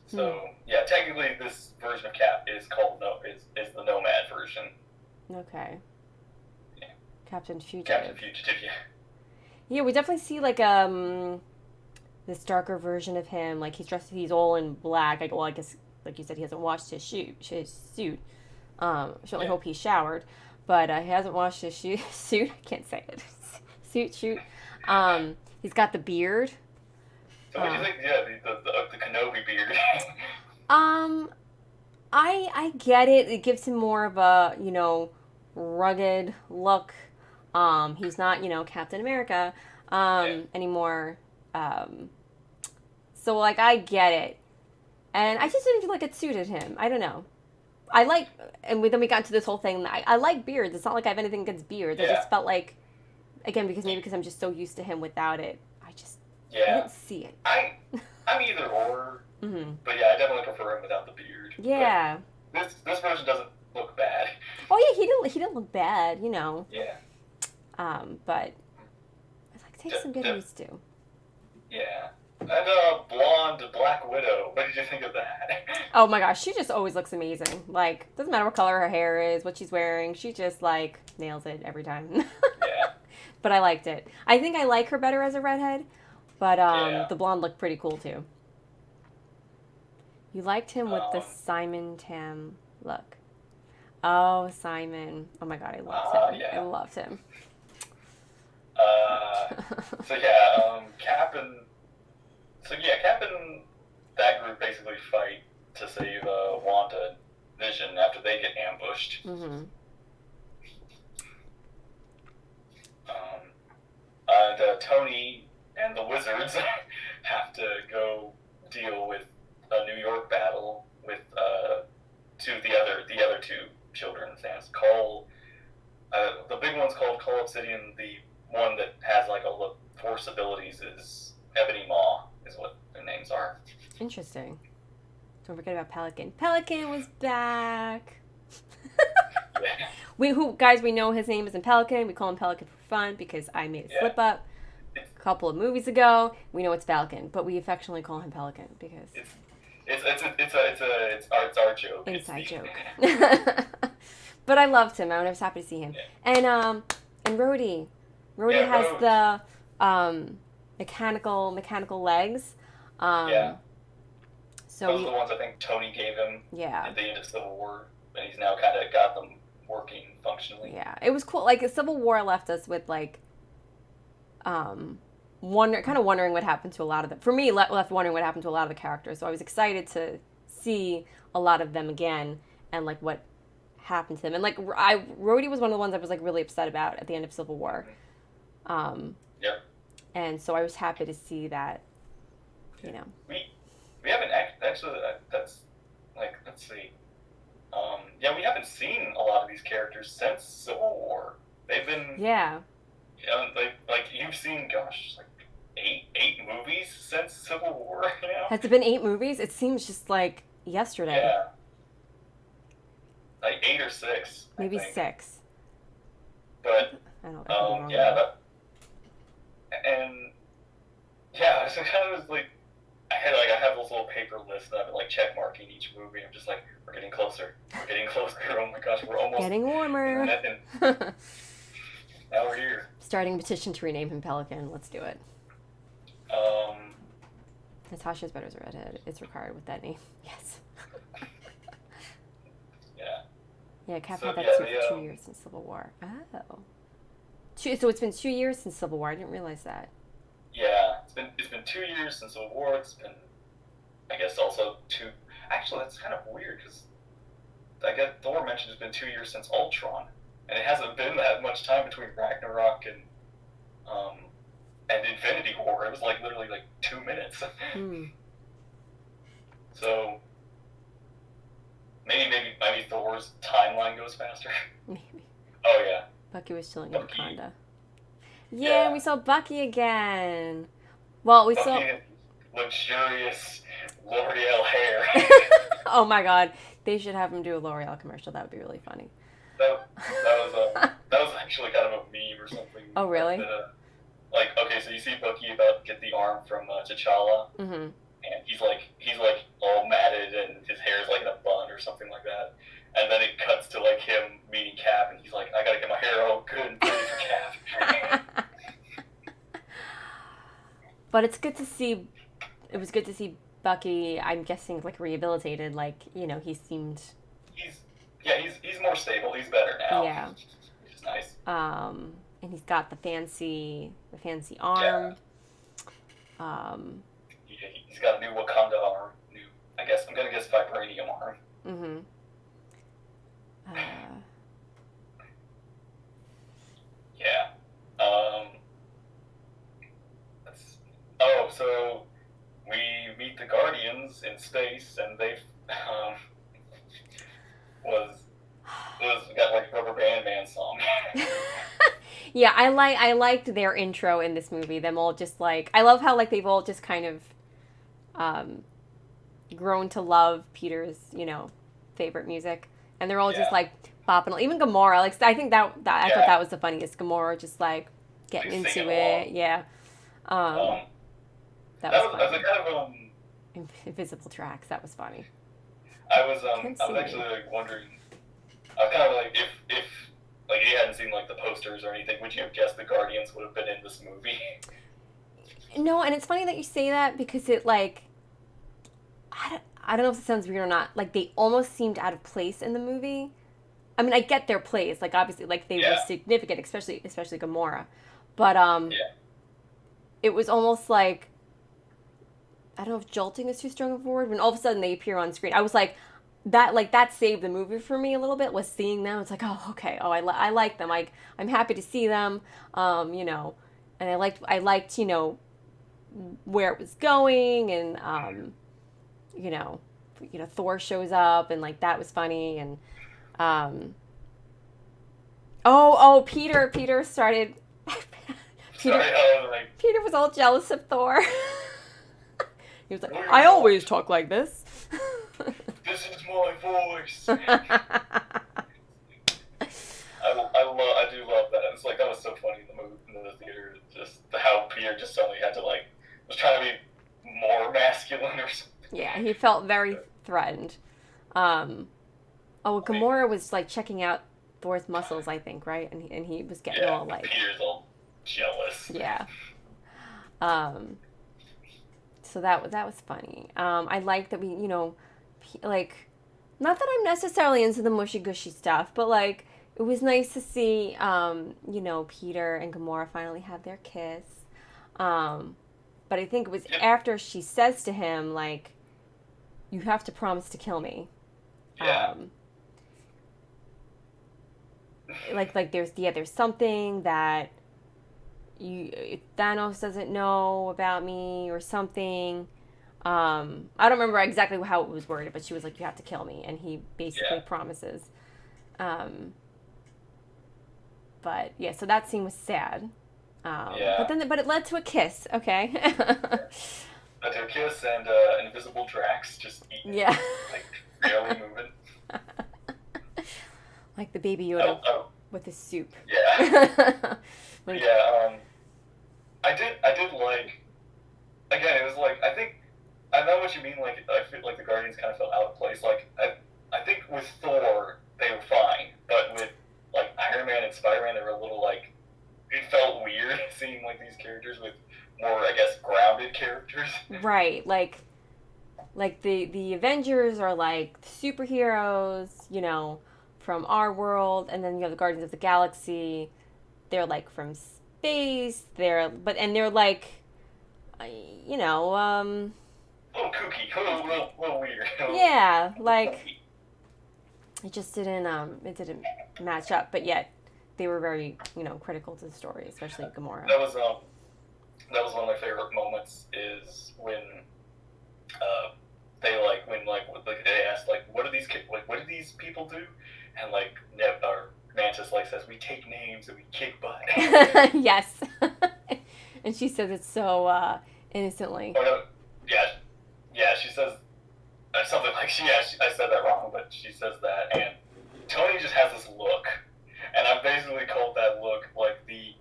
So yeah, technically this version of Cap is called is the Nomad version. Okay. Yeah. Captain Fugitive. Captain Fugitive, yeah. Yeah, we definitely see like this darker version of him. Like he's all in black. Well, I guess like you said, he hasn't washed his suit. Certainly hope he showered, but he hasn't washed his suit. I can't say it. Shoot. He's got the beard. So what do you think? Yeah, the Kenobi beard. I get it. It gives him more of a rugged look. He's not Captain America anymore. So like I get it, and I just didn't feel like it suited him. I don't know. Then we got into this whole thing. I like beards. It's not like I have anything against beards. I just felt like, again, because I'm just so used to him without it. I didn't see it. I'm either or. Mm-hmm. But yeah, I definitely prefer him without the beard. Yeah. But this version doesn't look bad. Oh yeah, he didn't look bad, Yeah. But it takes some getting used to. Yeah. And blonde Black Widow. What did you think of that? Oh my gosh, she just always looks amazing. Like, doesn't matter what color her hair is, what she's wearing, she just like nails it every time. Yeah. But I liked it. I think I like her better as a redhead, but the blonde looked pretty cool too. You liked him with the Simon Tam look. Oh, Simon. Oh my god, I loved him. Yeah. I loved him. So yeah, Cap and that group basically fight to save Wanda, Vision after they get ambushed. Mm-hmm. And Tony and the Wizards have to go deal with a New York battle with the other two children's names. The big one's called Call Obsidian. The one that has like all the Force abilities is Ebony Maw, is what their names are. Interesting. Don't forget about Pelican. Pelican was back. Yeah. We know his name isn't Pelican. We call him Pelican for fun because I made a slip up a couple of movies ago. We know it's Falcon, but we affectionately call him Pelican because it's our joke. Inside joke. But I loved him. I was happy to see him. Yeah. And Rhodey. Rhodey has the mechanical legs. So those are the ones I think Tony gave him at the end of Civil War, and he's now kind of got them working functionally. Yeah, it was cool. Like Civil War left us with like, wondering what happened to a lot of them. For me, left wondering what happened to a lot of the characters. So I was excited to see a lot of them again and like what happened to them. And like Rhodey was one of the ones I was like really upset about at the end of Civil War. Yep. And so I was happy to see that. We haven't actually. That's like, let's see. We haven't seen a lot of these characters since Civil War. They've been like you've seen, gosh, like eight movies since Civil War. Has it been 8 movies? It seems just like yesterday. like 8 or 6. Maybe I think. 6. But I don't. I could be wrong. yeah, There. and yeah, so kind of was like I have this little paper list that I've been like check marking each movie. I'm just like, we're getting closer. We're getting closer. Oh my gosh, we're almost Getting warmer. Now we're here. Starting a petition to rename him Pelican. Let's do it. Natasha's better as a redhead. It's required with that name. Yes. Yeah. Yeah, Cap So, had that yeah, too for 2 years since Civil War. Oh. So it's been 2 years since Civil War. I didn't realize that. Yeah, it's been 2 years since Civil War. It's been, I guess, also 2. Actually, that's kind of weird because I get Thor mentioned it's been 2 years since Ultron, and it hasn't been that much time between Ragnarok and Infinity War. It was like literally like 2 minutes. So maybe Thor's timeline goes faster. Maybe. Oh yeah. Bucky was chilling in Bucky. Wakanda. Yeah, we saw Bucky again. Well, we Bucky saw. had luxurious L'Oreal hair. Oh my God, they should have him do a L'Oreal commercial. That would be really funny. that was actually kind of a meme or something. Oh really? Like okay, so you see Bucky about to get the arm from T'Challa, Mm-hmm. and he's like all matted and his hair is like in a bun or something like that. And then it cuts to like him meeting Cap, and he's like, "I gotta get my hair all good and pretty for Cap." But it's good to see. It was good to see Bucky. I'm guessing like rehabilitated. Like he seemed. He's more stable. He's better now. Yeah. Which is nice. And he's got the fancy arm. Yeah. He's got a new Wakanda arm. I'm gonna guess vibranium arm. Mm-hmm. Yeah. So we meet the Guardians in space, and they've got like Rubber Band Man song. Yeah, I liked their intro in this movie. Them all just like I love how like they've all just kind of grown to love Peter's favorite music, and they're all just like bopping. Even Gamora, like I think that I thought that was the funniest. Gamora just like getting like, into it. along. Yeah. That was funny. kind of Invisible tracks. That was funny. I was actually like wondering. I was kind of like if like you hadn't seen like the posters or anything, would you have guessed the Guardians would have been in this movie? No, and it's funny that you say that because it like I don't know if it sounds weird or not. Like they almost seemed out of place in the movie. I mean, I get their place. Like obviously, like they were significant, especially Gamora. But it was almost like I don't know if jolting is too strong of a word. When all of a sudden they appear on screen, I was like that saved the movie for me a little bit. Was seeing them. It's like okay, I like them. I'm happy to see them. And I liked where it was going and Thor shows up and like that was funny and Peter started Peter was all jealous of Thor. He was like, I always talk like this. This is my voice. I do love that. It's like that was so funny in the movie in the theater. Just how Peter just suddenly had to like was trying to be more masculine or something. Yeah, he felt very threatened. Gamora was like checking out Thor's muscles, I think, right? And he was getting all like Peter's all jealous. Yeah. So that was funny. I like that we, like, not that I'm necessarily into the mushy gushy stuff, but like it was nice to see, Peter and Gamora finally have their kiss. But I think it was after she says to him, like, you have to promise to kill me. Yeah. Like there's something that Thanos doesn't know about me or something. I don't remember exactly how it was worded, but she was like, you have to kill me. And he basically promises. But yeah, so that scene was sad. But it led to a kiss. Okay. Led to a kiss and invisible Drax just eating. Yeah. Like barely moving. Yoda Oh, with his soup. yeah. When- Yeah, I did like, again, it was like, I know what you mean, like, I feel like the Guardians kind of felt out of place. Like, I think with Thor, they were fine, but with, like, Iron Man and Spider-Man, they were a little, like, it felt weird seeing, like, these characters with more, I guess, grounded characters. Right, like the Avengers are like superheroes, you know, from our world, and then you have the Guardians of the Galaxy. They're like from space. They're like, uh, you know, A little kooky, a little weird. yeah, like it didn't match up, but yet they were very, you know, critical to the story, especially Gamora. That was one of my favorite moments is when they asked like what do these people do, and like Neb or Mantis like says we take names and we kick butt. Yes, and she says it so innocently. Oh no, yeah, she says something like I said that wrong, but she says that, and Tony just has this look, and I've basically called that look like the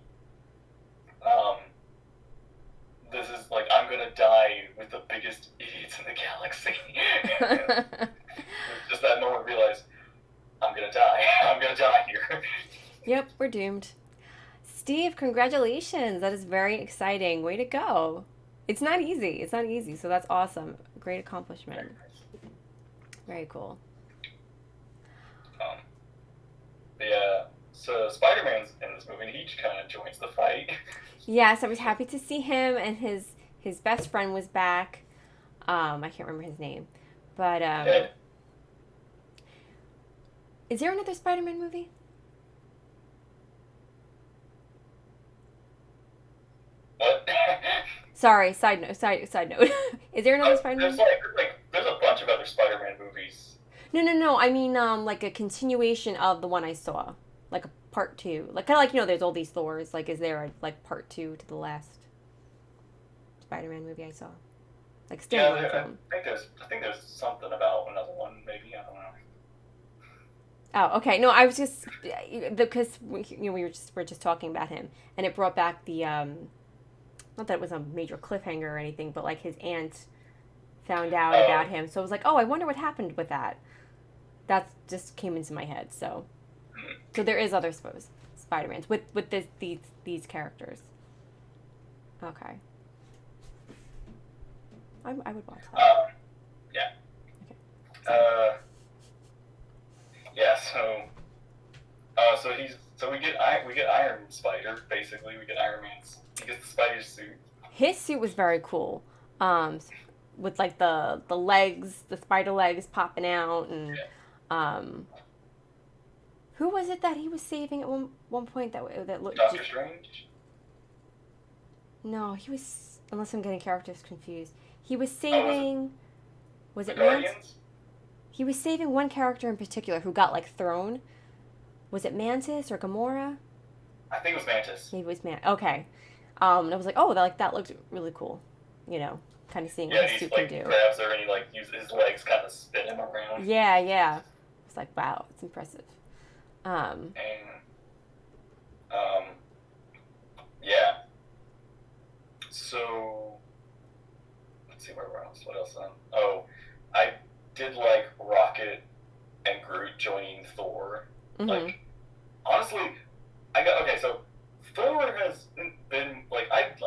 this is like I'm gonna die with the biggest idiots in the galaxy. Just that moment, realize I'm gonna die. I'm gonna die here. Yep, we're doomed. Steve, congratulations. That is very exciting. Way to go. It's not easy. It's not easy, so that's awesome. Great accomplishment. Very cool. Yeah. So Spider-Man's in this movie, and he kind of joins the fight. Yes, I was happy to see him, and his best friend was back. I can't remember his name, but Yeah. is there another Spider-Man movie? What? Sorry, side note. Is there another Spider-Man? There's a bunch of other Spider-Man movies. No. I mean, like a continuation of the one I saw, like a part two, like kind of like, you know, there's all these Thors. Like, is there a like part two to the last Spider-Man movie I saw, like a standalone film? I think there's something about another one. Maybe I don't know. Oh, okay. No, I was just because you know we were just talking about him, and it brought back the not that it was a major cliffhanger or anything, but like his aunt found out about him, so I was like, oh, I wonder what happened with that. That just came into my head. So there is other Spider-Mans with these characters. Okay. I would watch that. Yeah. Okay. Yeah. So we get Iron Spider basically. We get Iron Man's. He gets the spider suit. His suit was very cool. With like the legs, the spider legs popping out, and who was it that he was saving at one point that looked? Doctor Strange. No, he was. Unless I'm getting characters confused. He was saving. Was it Guardians? Mantis? He was saving one character in particular who got like thrown. Was it Mantis or Gamora? I think it was Mantis. Maybe it was Okay. And I was like, oh, that looked really cool. You know, kind of seeing what his he suit like can do. grabs her and he like uses his legs kind of spin him around. Yeah. It's like, wow, it's impressive. And yeah. So let's see where else. What else? Oh, I did like Rocket and Groot joining Thor. Mm-hmm. Like, honestly, so Thor has been like I've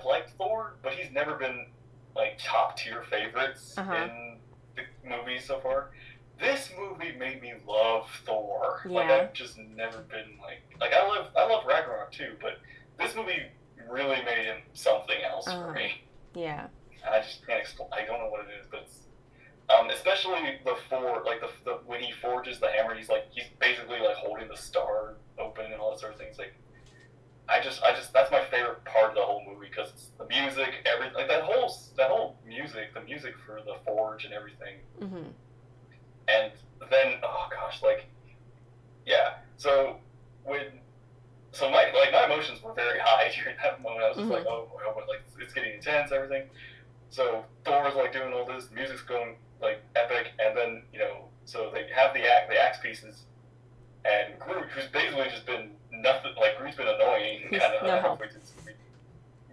liked Thor, but he's never been like top tier favorites in the movies so far. This movie made me love Thor. Yeah. Like I've just never been like I love Ragnarok too, but this movie really made him something else for me. Yeah. And I just can't explain. I don't know what it is, but it's especially the when he forges the hammer, he's basically like holding the star open and all that sort of things. Like, I just that's my favorite part of the whole movie because it's the music, everything, like that whole music, the music for the forge and everything. Mm-hmm. And then, oh gosh, like, yeah. So my emotions were very high during that moment. I was just like, oh, like it's getting intense, everything. So Thor's like doing all this, music's going like epic, and then so they have the axe pieces, and Groot, who's basically just been nothing. Like Groot's been annoying, He's kind of no help. halfway through this movie.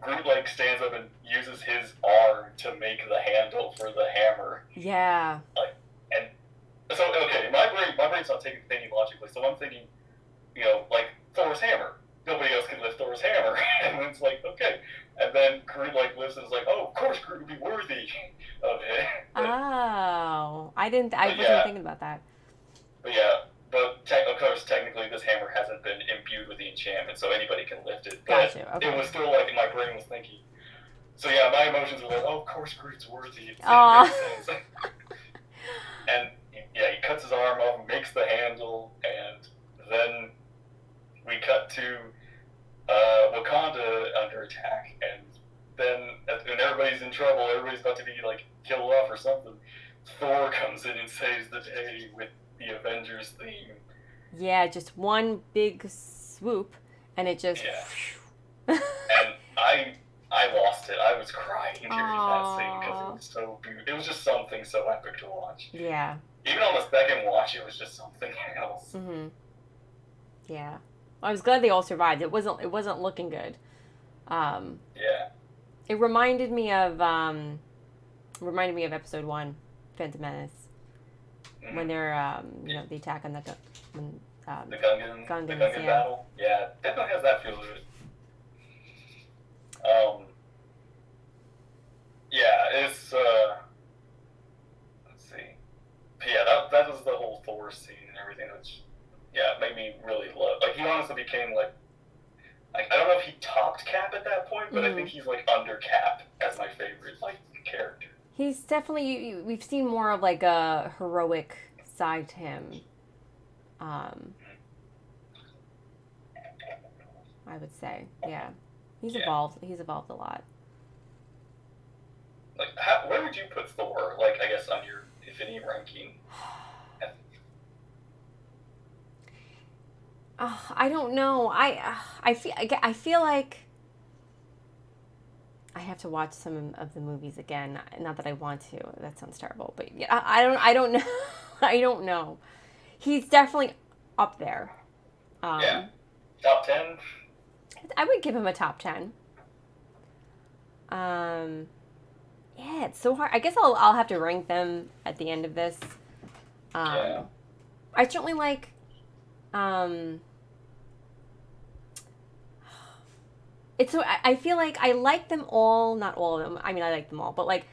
Groot like stands up and uses his arm to make the handle for the hammer. Yeah. Like, and so okay, my brain's not thinking logically. So I'm thinking, you know, like Thor's hammer. Nobody else can lift Thor's hammer, and it's like okay. And then Groot like lifts and is like, oh, of course Groot would be worthy of it. But, Oh, I wasn't thinking about that. But yeah, of course, technically, this hammer hasn't been imbued with the enchantment, so anybody can lift it. But Gotcha, okay. it was still like my brain was thinking. So yeah, my emotions were like, oh, of course, Groot's worthy. It makes sense. And yeah, he cuts his arm off, makes the handle, and then we cut to Wakanda under attack, and then when everybody's in trouble, everybody's about to be like killed off or something. Thor comes in and saves the day with the Avengers theme. Yeah, just one big swoop, and it just. Yeah. And I lost it. I was crying during that scene because it was so beautiful. It was just something so epic to watch. Yeah. Even on the second watch, it was just something else. Mhm. Yeah. I was glad they all survived. It wasn't looking good. Yeah. It reminded me of episode 1, Phantom Menace, when they're the attack on the Gungan yeah. battle. Yeah, definitely has that feel to it. Yeah, it's let's see. But yeah, that was the whole Thor scene and everything, which made me really love. Like he honestly became like I don't know if he topped Cap at that point, but I think he's like under Cap as my favorite like character. He's definitely we've seen more of like a heroic side to him. I would say, yeah. He's evolved. He's evolved a lot. Like, where would you put Thor? Like, I guess on your Infinity ranking. I don't know. I feel like I have to watch some of the movies again. Not that I want to. That sounds terrible. But yeah, I don't know. I don't know. He's definitely up there. Yeah. Top 10? I would give him a top 10. Yeah, it's so hard. I guess I'll have to rank them at the end of this. I certainly like it's so I feel like I like them all, not all of them. I mean, I like them all, but like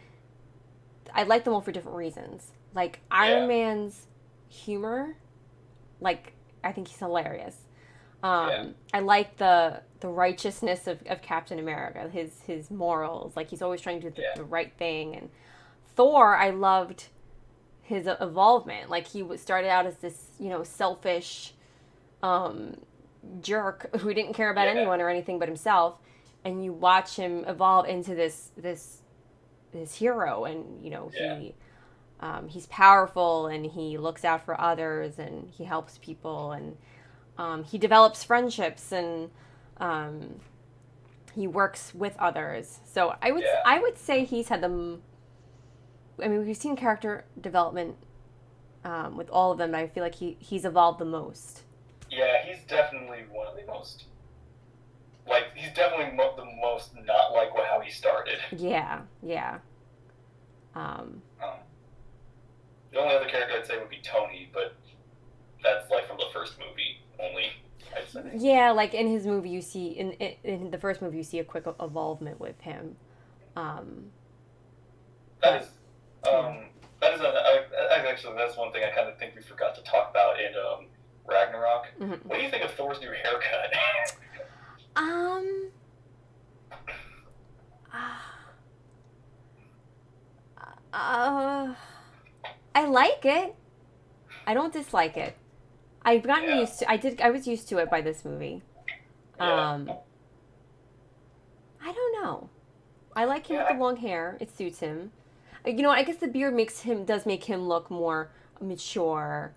I like them all for different reasons. Like Iron Man's humor, like I think he's hilarious. I like the righteousness of Captain America, his morals. Like he's always trying to do the right thing. And Thor, I loved his evolvement. Like he started out as this, selfish jerk who didn't care about anyone or anything but himself, and you watch him evolve into this hero, and he's powerful, and he looks out for others, and he helps people, and he develops friendships, and he works with others. So I would say he's had we've seen character development with all of them, but I feel like he's evolved the most. Yeah, he's definitely one of the most. Like, he's definitely the most not like how he started. Yeah. The only other character I'd say would be Tony, but that's like from the first movie only, I'd say. Yeah, like in his movie, you see in the first movie, you see a quick evolvement with him. That's one thing I kind of think we forgot to talk about in Ragnarok. Mm-hmm. What do you think of Thor's new haircut? I like it. I don't dislike it. I've gotten used to. I was used to it by this movie. I don't know. I like him with the long hair. It suits him. I guess the beard does make him look more mature.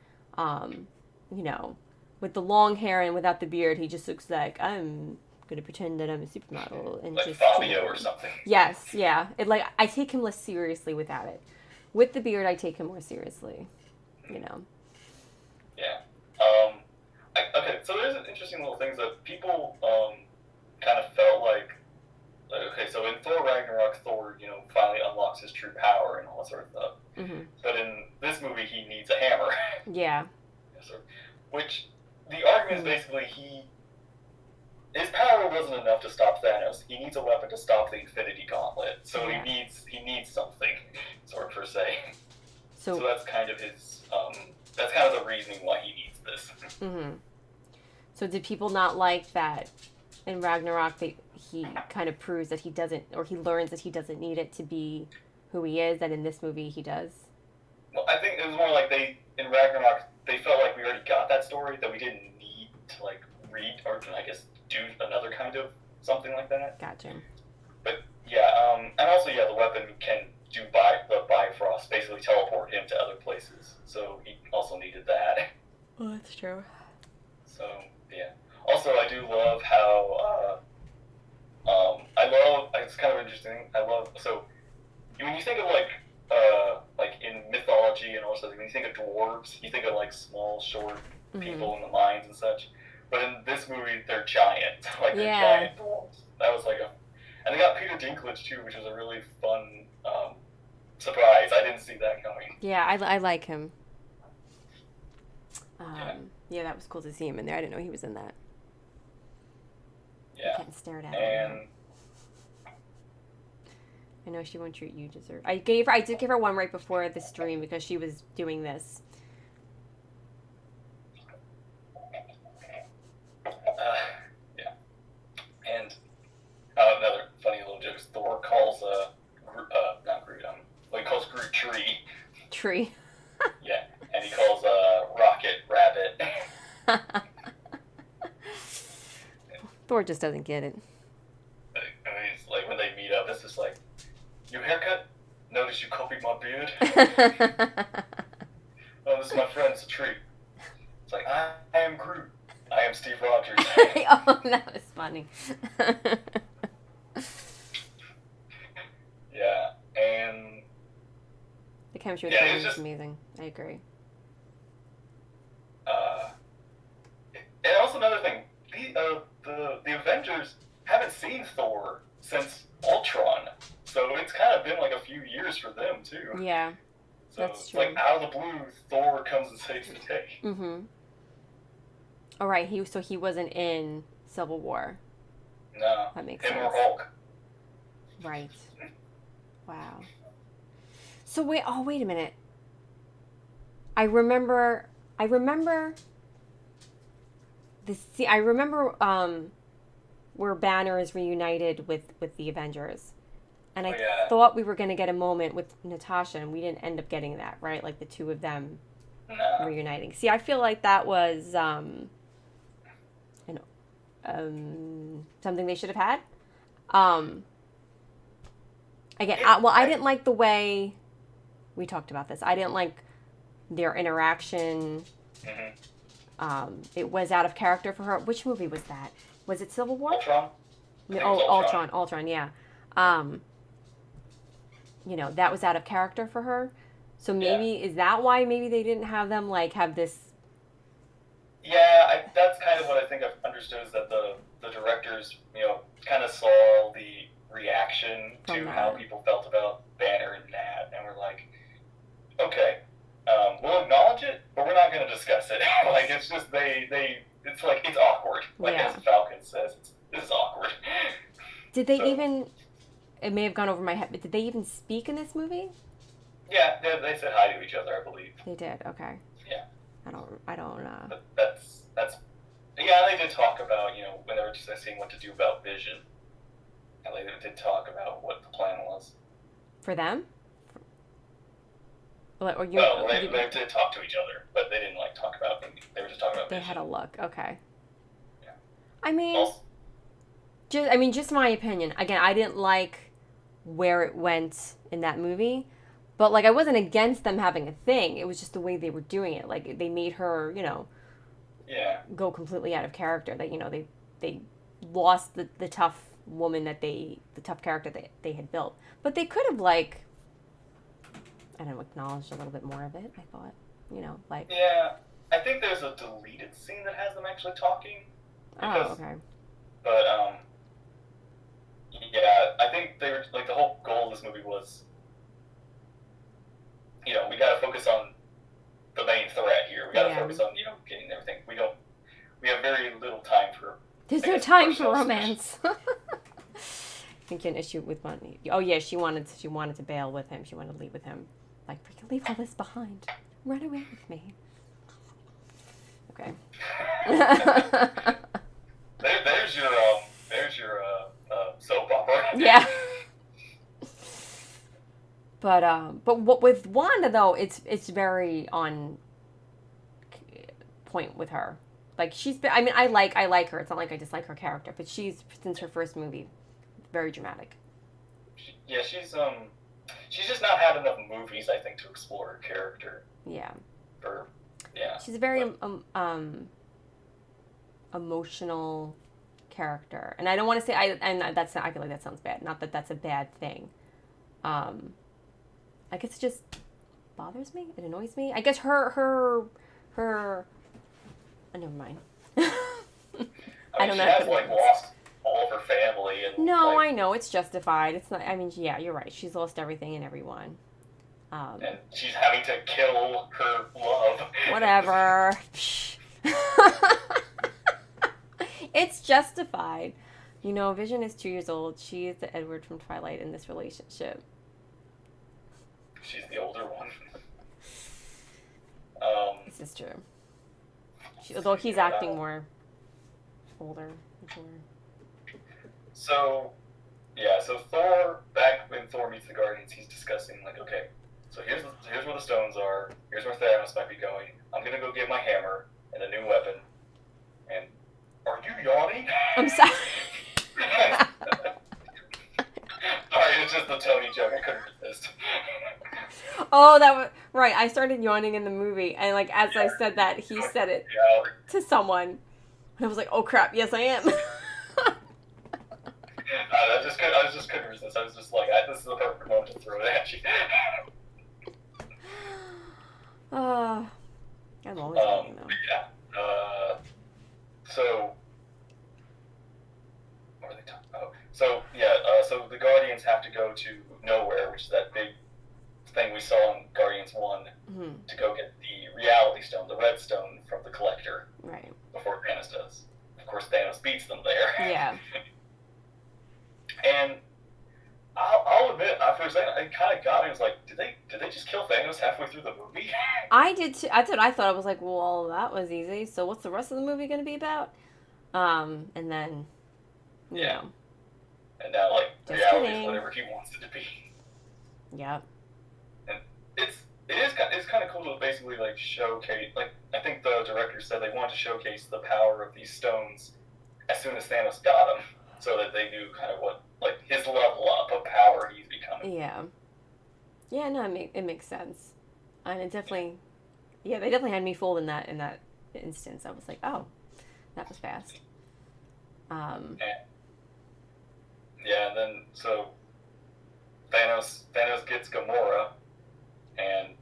With the long hair and without the beard, he just looks like I'm gonna pretend that I'm a supermodel and like just Fabio or something. Yes, yeah. I take him less seriously without it. With the beard, I take him more seriously. Yeah. so there's interesting little things that people kind of felt like, okay, so in Thor Ragnarok, Thor, finally unlocks his true power and all that sort of stuff. Mm-hmm. But in this movie, he needs a hammer. Yeah. Which the argument is basically his power wasn't enough to stop Thanos. He needs a weapon to stop the Infinity Gauntlet. So Yeah. he needs something, sort of per se. So So that's kind of his that's kind of the reasoning why he needs this. Mm-hmm. So did people not like that in Ragnarok he kind of proves that he doesn't, or he learns that he doesn't need it to be who he is, and in this movie he does? Well, I think it was more like in Ragnarok, they felt like we already got that story, that we didn't need to, like, read, or I guess do another kind of something like that. Gotcha. But, yeah, and also, yeah, the weapon can do the Bifrost, basically teleport him to other places, so he also needed that. Oh, that's true. So, yeah. Also, I do love how, it's kind of interesting, so, when you think of, like in mythology and also, when you think of dwarves, you think of, like, small, short people in the mines and such. But in this movie, they're giant. Like, they're giant dwarves. That was, like, and they got Peter Dinklage, too, which was a really fun, surprise. I didn't see that coming. Yeah, I like him. Yeah, that was cool to see him in there. I didn't know he was in that. Yeah. I can't stare at him. And I know she won't treat you dessert. I did give her one right before the stream because she was doing this. Yeah. And another funny little joke is Thor calls not Groot, he calls Groot Tree. Tree. Yeah, and he calls Rocket Rabbit. Thor just doesn't get it. And he's like, when they meet up, it's just like, new haircut? Notice you copied my beard? Oh, this is my friend, it's a tree. It's like, I am Groot. I am Steve Rogers. Oh, that was funny. Yeah, and the chemistry with Yeah, Thor it's was just- amazing. I agree. and also another thing, the Avengers haven't seen Thor since Ultron, so it's kind of been like a few years for them too. Yeah. So that's it's true. like out of the blue, Thor comes and saves the day. Mm-hmm. All right. He wasn't in Civil War. No, That makes him sense. or Hulk. Right. Wow. So wait a minute. I remember where Banner is reunited with the Avengers. And I thought we were going to get a moment with Natasha, and we didn't end up getting that, right? Like the two of them No. reuniting. See, I feel like that was something they should have had. Again, I didn't like the way we talked about this. I didn't like their interaction. Mm-hmm. It was out of character for her. Which movie was that? Was it Civil War? Ultron? No, It was Ultron, yeah. That was out of character for her. So maybe, is that why maybe they didn't have them, like, have this... Yeah, that's kind of what I think I've understood, is that the directors, kind of saw the reaction to how people felt about Banner and Nat, and were like, okay, we'll acknowledge it, but we're not going to discuss it. Like, it's just, it's like, it's awkward. Like, Yeah. as Falcon says, this is awkward. Did they even... It may have gone over my head, but did they even speak in this movie? Yeah, they said hi to each other, I believe. They did, okay. Yeah. I don't, But that's, yeah, they did talk about, when they were discussing what to do about Vision. And they did talk about what the plan was. For them? Or you, Well, they did talk to each other, but they didn't, talk about, they were just talking about they Vision. had a look, okay. Yeah. I mean, Also, just my opinion. Again, I didn't like where it went in that movie, but, I wasn't against them having a thing. It was just the way they were doing it. Like, they made her, yeah. go completely out of character. That, they lost the tough woman the tough character that they had built. But they could have, acknowledged a little bit more of it, I thought. Yeah, I think there's a deleted scene that has them actually talking. Oh, okay. But yeah, I think they were like the whole goal of this movie was, we gotta focus on the main threat here. We gotta focus on getting everything. We have very little time for. There's no time for romance. I think an issue with money. Oh yeah, she wanted to bail with him. She wanted to leave with him. Like, we can leave all this behind. Run away with me. Okay. There's your soap opera. Yeah. But what with Wanda though, it's very on point with her. Like she's been, I mean, I like her. It's not like I dislike her character, but she's since her first movie, very dramatic. Yeah, she's just not had enough movies, I think, to explore her character. Yeah. She's a very emotional character, and I don't want to say I feel like that sounds bad. Not that that's a bad thing. I guess it just bothers me. It annoys me. I guess her. Oh, never mind. I don't know. She has lost all of her family and. No, I know it's justified. It's not. I mean, yeah, you're right. She's lost everything and everyone. And she's having to kill her love. Whatever. It's justified. Vision is 2 years old. She is the Edward from Twilight in this relationship. She's the older one. This is true. Although he's acting more older. So Thor, back when Thor meets the Guardians, he's discussing, okay, so here's where the stones are, here's where Thanos might be going, I'm gonna go get my hammer and a new weapon, and are you yawning? I'm sorry. Sorry, it's just the Tony joke, I couldn't resist. Oh, that was right. I started yawning in the movie, and as I said that, he said it to someone, and I was like, "Oh crap! Yes, I am." I just couldn't resist. I was just like, "This is the perfect moment to throw it at you." I'm always yawning though. Yeah. So. What are they talking about? So so the Guardians have to go to Nowhere, which is that big thing we saw in Guardians 1, to go get the Reality Stone, the Red Stone from the Collector. Right. Before Thanos does. Of course, Thanos beats them there. Yeah. And I'll admit, for a second, it kind of got me. I was like, did they just kill Thanos halfway through the movie? I did too. I thought I was like, well, that was easy. So what's the rest of the movie going to be about? And then, you know. And now, Just reality kidding. is whatever he wants it to be. Yep. And it's kind of cool to basically showcase. I think the director said they wanted to showcase the power of these stones as soon as Thanos got them, so that they knew kind of what his level up of power he's becoming. Yeah. Yeah. No, it makes sense, and it definitely. Yeah, they definitely had me fooled in that instance. I was like, oh, that was fast. Yeah, and then so Thanos gets Gamora, and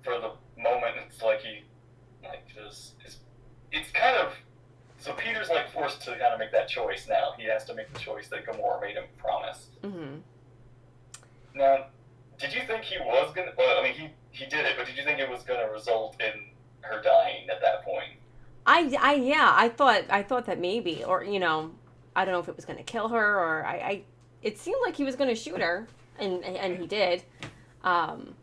for the moment it's like he it's kind of so Peter's forced to kind of make that choice now. He has to make the choice that Gamora made him promise. Mm-hmm. Now, did you think he was gonna? Well, I mean, he did it, but did you think it was gonna result in her dying at that point? I thought that maybe, or I don't know if it was going to kill her, or it seemed like he was going to shoot her, and he did, and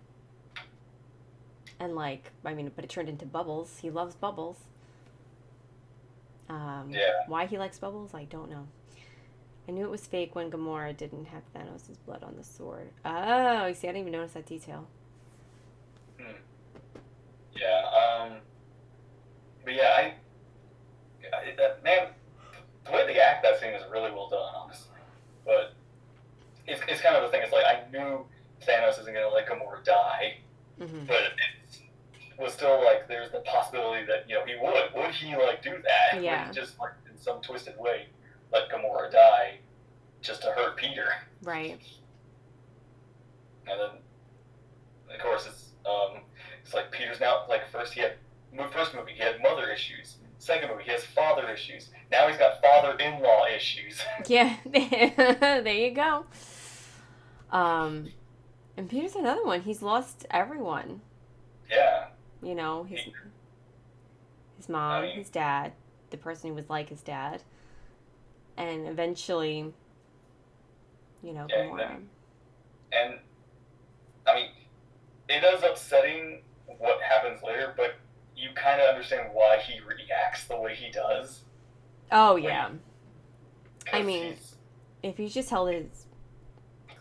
but it turned into Bubbles. He loves Bubbles. Why he likes Bubbles, I don't know. I knew it was fake when Gamora didn't have Thanos' blood on the sword. Oh, you see, I didn't even notice that detail. Yeah, but yeah, man, the way they act that scene is really well done, honestly. But it's kind of the thing. It's I knew Thanos isn't gonna let Gamora die, but it was still there's the possibility that he would. Would he do that? Yeah. Would he just in some twisted way let Gamora die just to hurt Peter? Right. And then of course it's Peter's now first movie he had issues. Now he's got father-in-law issues. Yeah, there you go. And Peter's another one. He's lost everyone. Yeah. You know, his mom, his dad, the person who was like his dad, and eventually, you know, Gamora. And I mean, it is upsetting what happens later, but you kind of understand why he reacts the way he does. Oh yeah. I 'Cause mean, if he just held his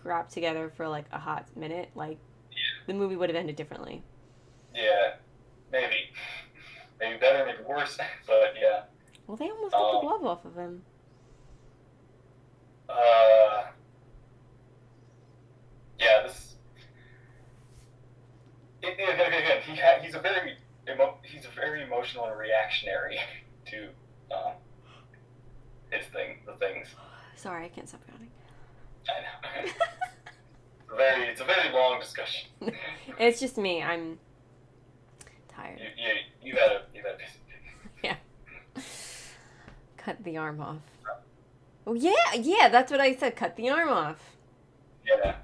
crap together for like a hot minute, like the movie would have ended differently. Yeah, maybe better, maybe worse, but yeah. Well, they almost got the glove off of him. Yeah, again, he's a very emotional and reactionary to the things. Sorry, I can't stop yawning. I know. It's a very long discussion. It's just me. I'm tired. You had a busy day. Yeah. Cut the arm off. Oh yeah, that's what I said. Cut the arm off. Yeah.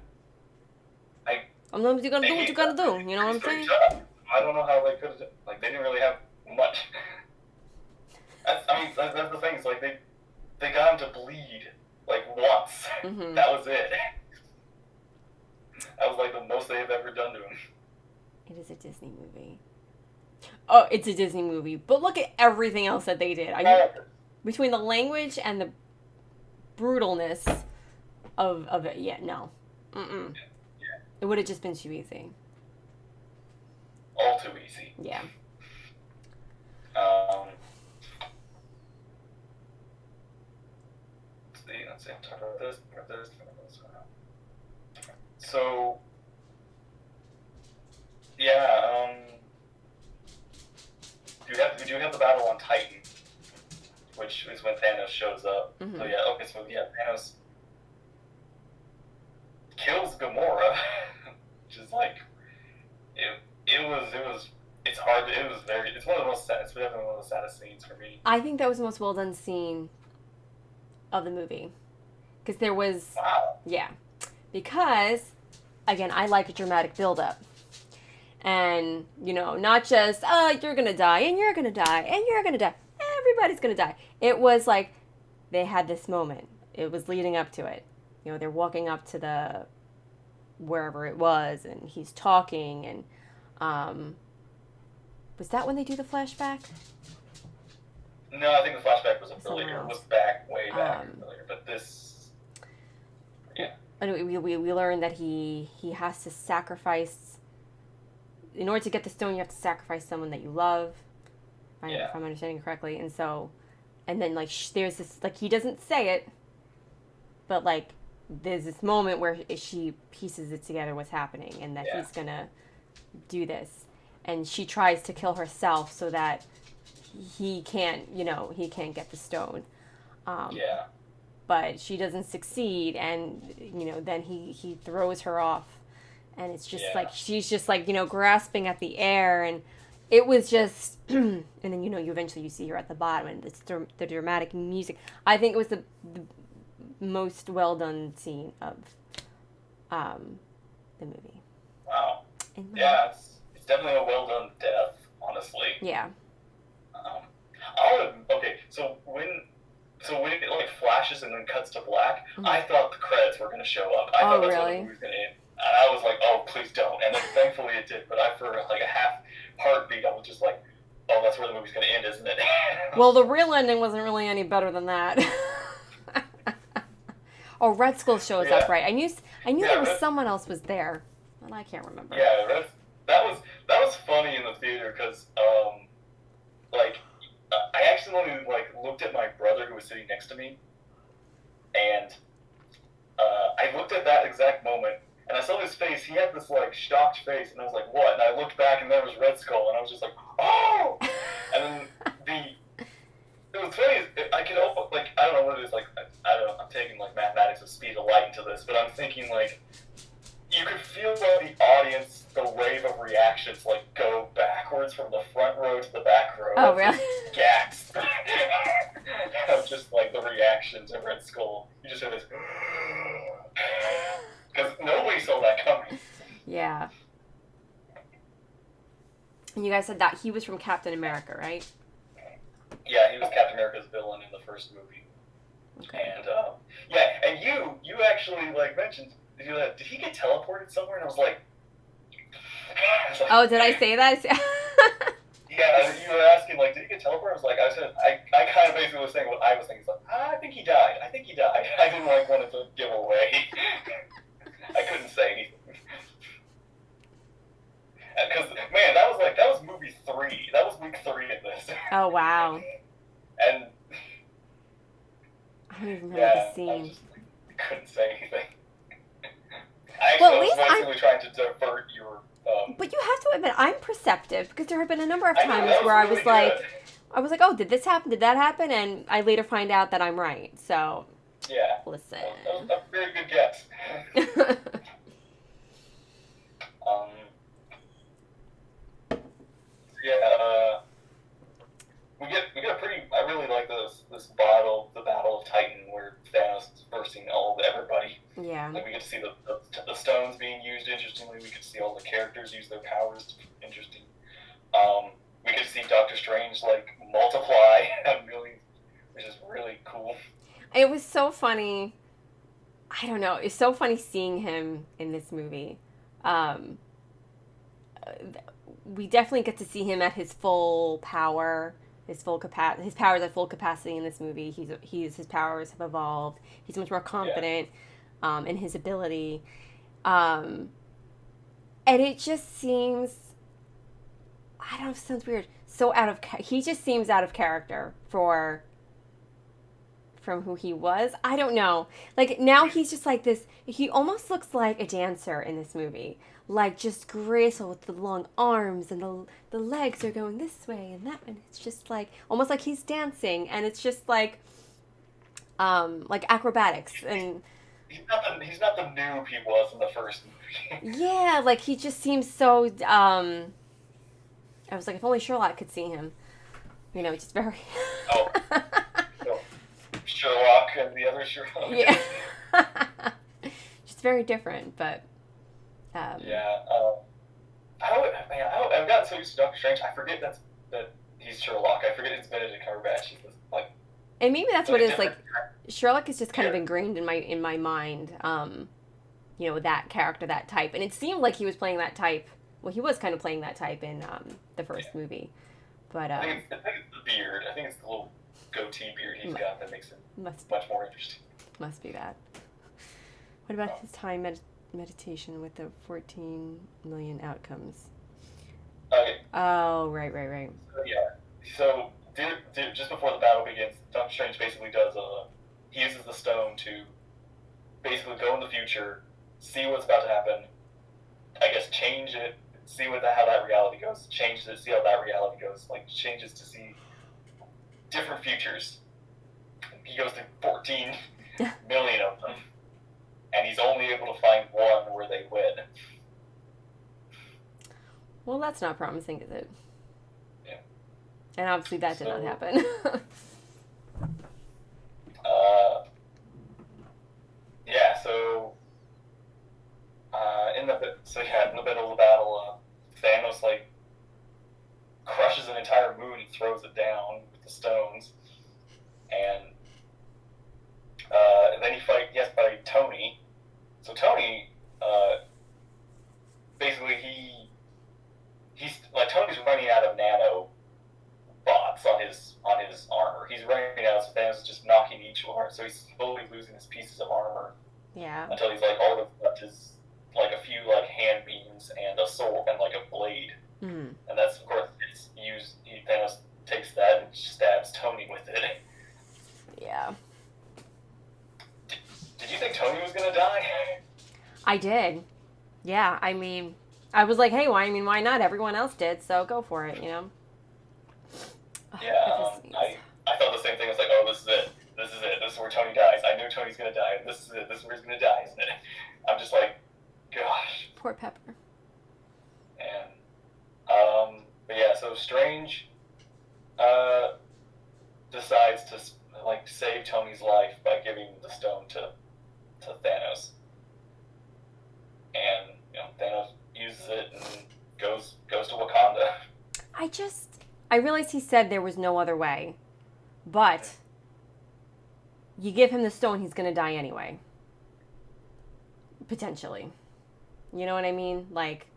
I'm not you gotta do what you gotta do. You know what I'm saying? I don't know how they could have. Like, they didn't really have much. That's the thing. It's like they got him to bleed like once. Mm-hmm. That was it. That was like the most they've ever done to him. It is a Disney movie. Oh, it's a Disney movie, but look at everything else that they did. Between the language and the brutalness of it, yeah, no. Mm-mm. Yeah. It would have just been too easy. All too easy. Yeah. Let's see, I'm talking about this. So, yeah, we do have the battle on Titan, which is when Thanos shows up. Mm-hmm. So Thanos kills Gamora, which is like, it's hard. It's one of the most sad. It's definitely one of the saddest scenes for me. I think that was the most well done scene of the movie, because there was, wow. Yeah, because again, I like a dramatic build-up, and you know, not just you're gonna die and you're gonna die and you're gonna die. Everybody's gonna die. It was like they had this moment. It was leading up to it. You know, they're walking up to the wherever it was, and he's talking, and was that when they do the flashback? No, I think the flashback was earlier. Was way back earlier. But this, yeah. Anyway, we learned that he has to sacrifice. In order to get the stone, you have to sacrifice someone that you love. If I'm understanding correctly, and then like there's this, like, he doesn't say it, but like there's this moment where she pieces it together what's happening, and that he's gonna do this, and she tries to kill herself so that he can't get the stone. But she doesn't succeed, and then he throws her off, and it's just like she's just like grasping at the air, and it was just and then you eventually see her at the bottom, and it's the dramatic music. I think it was the most well done scene of the movie. Wow. It's definitely a well done death, honestly. Yeah. So when it like flashes and then cuts to black, I thought the credits were going to show up. I thought that's when the movie was going to end. And I was like, oh, please don't. And then thankfully it did. But for like a half heartbeat, I was just like, oh, that's where the movie's going to end, isn't it? Well, the real ending wasn't really any better than that. Oh, Red Skull shows up, right? I knew there was someone else was there, and I can't remember. Yeah, that was funny in the theater because I accidentally looked at my brother who was sitting next to me, and I looked at that exact moment, and I saw his face. He had this shocked face, and I was like, "What?" And I looked back, and there was Red Skull, and I was just like, "Oh!" And then it was funny. I could I don't know what it is. I don't know. I'm taking mathematics of speed of light into this, but I'm thinking you could feel the audience, the wave of reactions, go backwards from the front row to the back row. Oh, really? Gasped. reaction to Red Skull. You just hear this, because nobody saw that coming. Yeah. And you guys said that he was from Captain America, right? Yeah, he was Captain America's villain in the first movie. Okay. And yeah, and you actually like mentioned, did he get teleported somewhere? And I was like, Oh, did I say that? yeah, you were asking like, did he get teleported? I said, I kind of basically was saying what I was thinking. It's like, I think he died. I think he died. I didn't like want it to give away. I couldn't say anything. Because man, that was movie 3. That was week 3 in this. Oh, wow. And I don't even remember yeah, the scene. I couldn't say anything. I Well, at was least basically trying to divert your. But you have to admit, I'm perceptive because there have been a number of I know, times that was where really I was like, oh, did this happen? Did that happen? And I later find out that I'm right. So, yeah. listen. That was a very good guess. Yeah, we get a pretty. I really like this battle, the Battle of Titan, where Thanos is versing everybody. Yeah. Like we get to see the stones being used interestingly. We get to see all the characters use their powers. Interesting. We get to see Doctor Strange like multiply a million, which is really cool. It was so funny. I don't know. It's so funny seeing him in this movie. We definitely get to see him at his full power, his powers at full capacity in this movie. His powers have evolved. He's much more confident in his ability, and it just seems, I don't know if it sounds weird, so he just seems out of character from who he was. I don't know. Like, now he's just like this, he almost looks like a dancer in this movie. Like, just graceful with the long arms and the legs are going this way and that, and it's just like, almost like he's dancing, and it's just like acrobatics, and he's not the noob he was in the first movie. yeah, like, he just seems so, I was like, if only Sherlock could see him. You know, just very... Oh. Sherlock and the other Sherlock. Yeah. Just very different, but... yeah. I've gotten so used to Doctor Strange, I forget that he's Sherlock. I forget it's Benedict Cumberbatch. He's like... And maybe that's what it is, like, different. Sherlock is just kind of ingrained in my mind, you know, that character, that type. And it seemed like he was playing that type. Well, he was kind of playing that type in the first movie. But I think it's the beard. I think it's the little goatee beard he's got that makes him much more interesting. Must be that. What about his time meditation with the 14 million outcomes? Okay. Oh, right. So, yeah. So just before the battle begins, Doctor Strange basically does he uses the stone to basically go in the future, see what's about to happen, I guess change it, see how that reality goes, change it, see how that reality goes, like changes to see different futures. He goes through 14 million of them, and he's only able to find one where they win. Well, that's not promising, is it? Yeah. And obviously that did not happen. Yeah, so in the middle of the battle, Thanos like crushes an entire moon and throws it down with the stones, and then he fights by Tony. So Tony, basically he's like Tony's running out of nano bots on his armor. He's running out, so Thanos is just knocking each one, so he's slowly losing his pieces of armor. Yeah. Until he's like all that's left is like a few like hand beams and a sword and like a blade. Mm. And that's of course it's used. Thanos takes that and stabs Tony with it. Yeah. Did you think Tony was gonna die? I did. Yeah, I mean, I was like, hey, why not? Everyone else did, so go for it, you know? Yeah, I thought the same thing. I was like, oh, this is it. This is where Tony dies. I knew Tony's gonna die. This is it. This is where he's gonna die, isn't it? I'm just like, gosh. Poor Pepper. And, but yeah, so Strange, decides to, like, save Tony's life by I realized he said there was no other way, but you give him the stone, he's gonna die anyway. Potentially. You know what I mean? Like,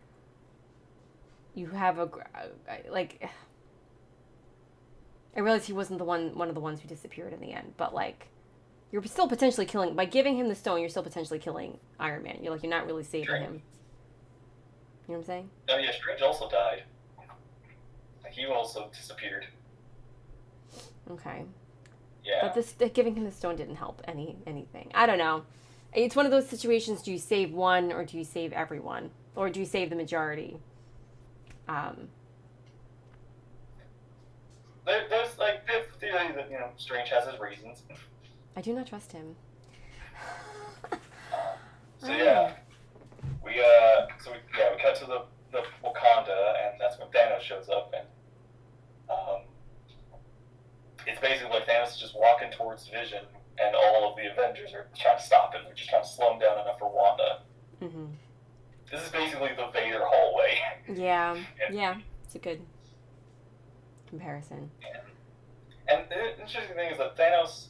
you have like, I realized he wasn't one of the ones who disappeared in the end, but like, you're still potentially killing, by giving him the stone, you're still potentially killing Iron Man. You're not really saving Strange. him. You know what I'm saying? Oh yeah, Strange also died. Like, he also disappeared. Okay. Yeah. But giving him the stone didn't help anything. I don't know. It's one of those situations, do you save one or do you save everyone? Or do you save the majority? There's the theory that, Strange has his reasons. I do not trust him. So yeah, we cut to the Wakanda, and that's when Thanos shows up, and it's basically like Thanos is just walking towards Vision, and all of the Avengers are trying to stop him. They're just trying to slow him down enough for Wanda. Mm-hmm. This is basically the Vader hallway. Yeah, yeah, it's a good comparison. And the interesting thing is that Thanos,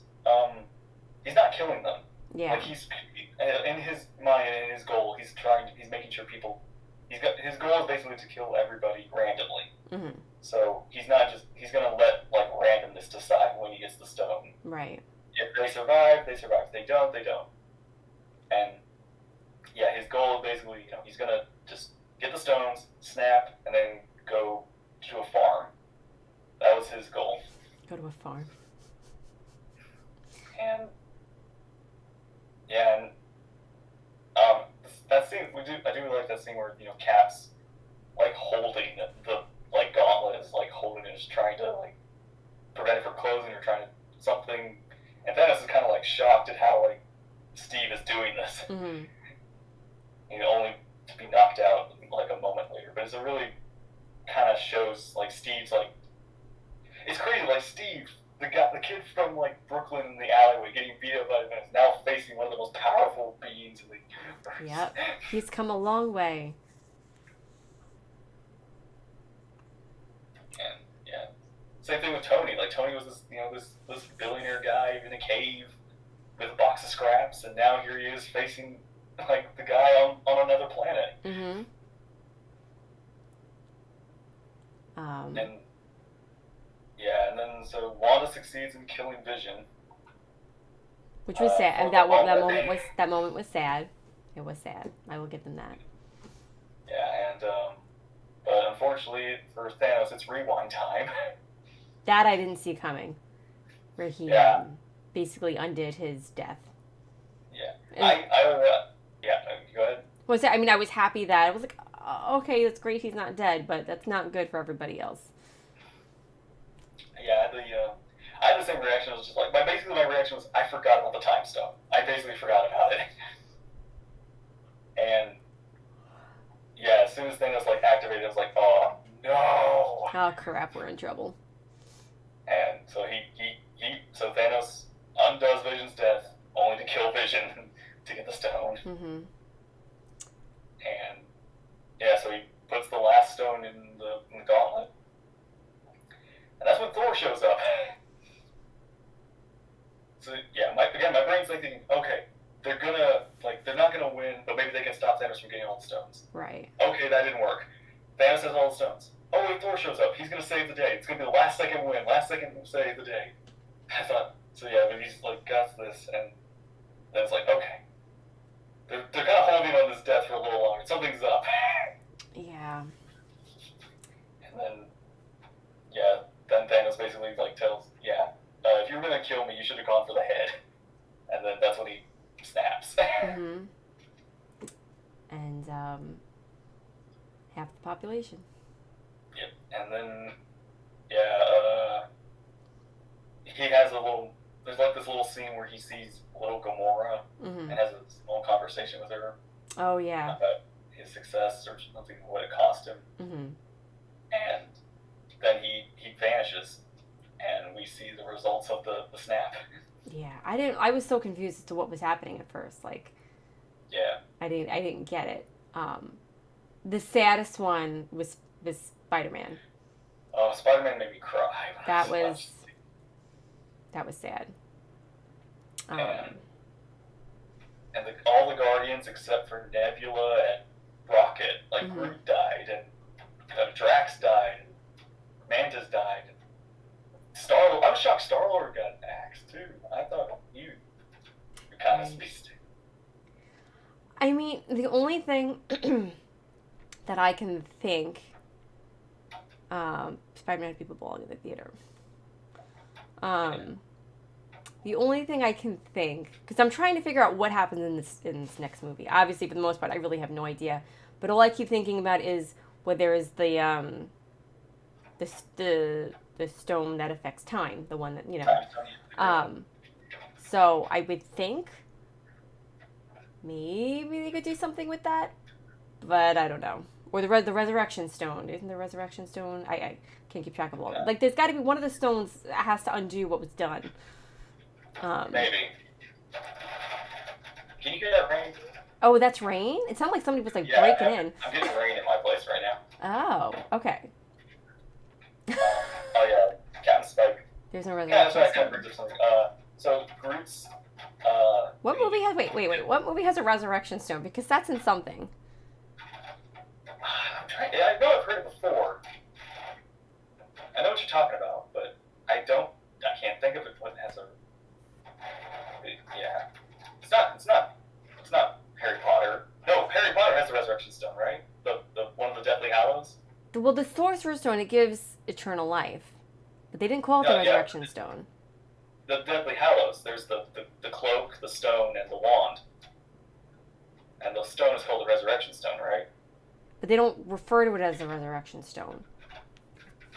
he's not killing them. Yeah. Like, he's in his mind and in his goal, he's making sure people. His goal is basically to kill everybody randomly. Mm-hmm. So he's gonna let like randomness decide when he gets the stone. Right. If they survive, they survive. If they don't, they don't. And yeah, his goal is basically, he's gonna just get the stones, snap, and then go to a farm. That was his goal. Go to a farm. And yeah, and that scene I do like that scene where Cap's like holding the like gauntlet, is like holding it, just trying to like prevent it from closing or trying to something, and Thanos is kind of like shocked at how like Steve is doing this. Mm-hmm. Only to be knocked out like a moment later. But it's a really kind of shows like Steve's like, it's crazy, like Steve, the kid from like Brooklyn in the alleyway getting beat up by the man, is now facing one of the most powerful beings in the universe. Yep, he's come a long way. And yeah, same thing with Tony. Like, Tony was this billionaire guy in a cave with a box of scraps, and now here he is facing like the guy on another planet. Mm-hmm. And yeah, and then so Wanda succeeds in killing Vision, which was sad. And that moment was sad. It was sad. I will give them that. Yeah, and but unfortunately for Thanos, it's rewind time. That I didn't see coming, where he basically undid his death. Yeah, And, go ahead. was that? I mean, I was happy that I was like, oh, okay, that's great, he's not dead, but that's not good for everybody else. Yeah, I had the same reaction. I was just like, my reaction was, I forgot about the time stone. I basically forgot about it. And yeah, as soon as Thanos like activated, I was like, oh no. Oh crap, we're in trouble. And so so Thanos undoes Vision's death, only to kill Vision to get the stone. Mm-hmm. And yeah, so he puts the last stone in the gauntlet, and that's when Thor shows up. So yeah, my brain's like thinking, okay, they're not gonna win, but maybe they can stop Thanos from getting all the stones. Right. Okay, that didn't work. Thanos has all the stones. Oh wait, Thor shows up. He's gonna save the day. It's gonna be the last second win. Last second save the day. I thought so. Yeah, but he's like got this, and then it's like, okay, they're kind of holding on this death for a little longer. Something's up. Yeah. And then Thanos basically like tells, if you were gonna kill me, you should have gone for the head. And then that's when he snaps. Mm-hmm. And half the population. Yep. And then he has there's like this little scene where he sees little Gamora Mm-hmm. and has a small conversation with her Oh yeah. about his success or something, what it cost him. Mm-hmm. And then he vanishes, and we see the results of the snap. Yeah, I was so confused as to what was happening at first. Like, Yeah. I didn't get it. The saddest one was Spider-Man. Oh, Spider-Man made me cry. That was sad. And all the Guardians except for Nebula and Rocket, like Groot died, and Drax died, and Mantis died. I was shocked Star-Lord got axed too. I thought you kind of spaced. I mean, the only thing that I can think, Spider-Man had people bawling in the theater. The only thing I can think, because I'm trying to figure out what happens in this next movie. Obviously, for the most part, I really have no idea. But all I keep thinking about is where there is the stone that affects time, the one that So I would think maybe they could do something with that, but I don't know. Or the resurrection stone. Isn't the resurrection stone? I can't keep track of all of it. Like, there's got to be one of the stones that has to undo what was done. Maybe. Can you hear that rain? Oh, that's rain? It sounded like somebody was like breaking in. I'm getting rain in my place right now. Oh, okay. Oh yeah, Captain Spike. There's no resurrection stone. So Groot's. What movie has? Wait. What movie has a resurrection stone? Because that's in something. I know I've heard it before. I know what you're talking about, but I can't think of it when it has a. Yeah, it's not Harry Potter. No, Harry Potter has the Resurrection Stone, right? The one of the Deathly Hallows. Well, the Sorcerer's Stone, it gives eternal life, but they didn't call it the Resurrection Stone. The Deathly Hallows. There's the cloak, the stone, and the wand. And the stone is called the Resurrection Stone, right? But they don't refer to it as the Resurrection Stone.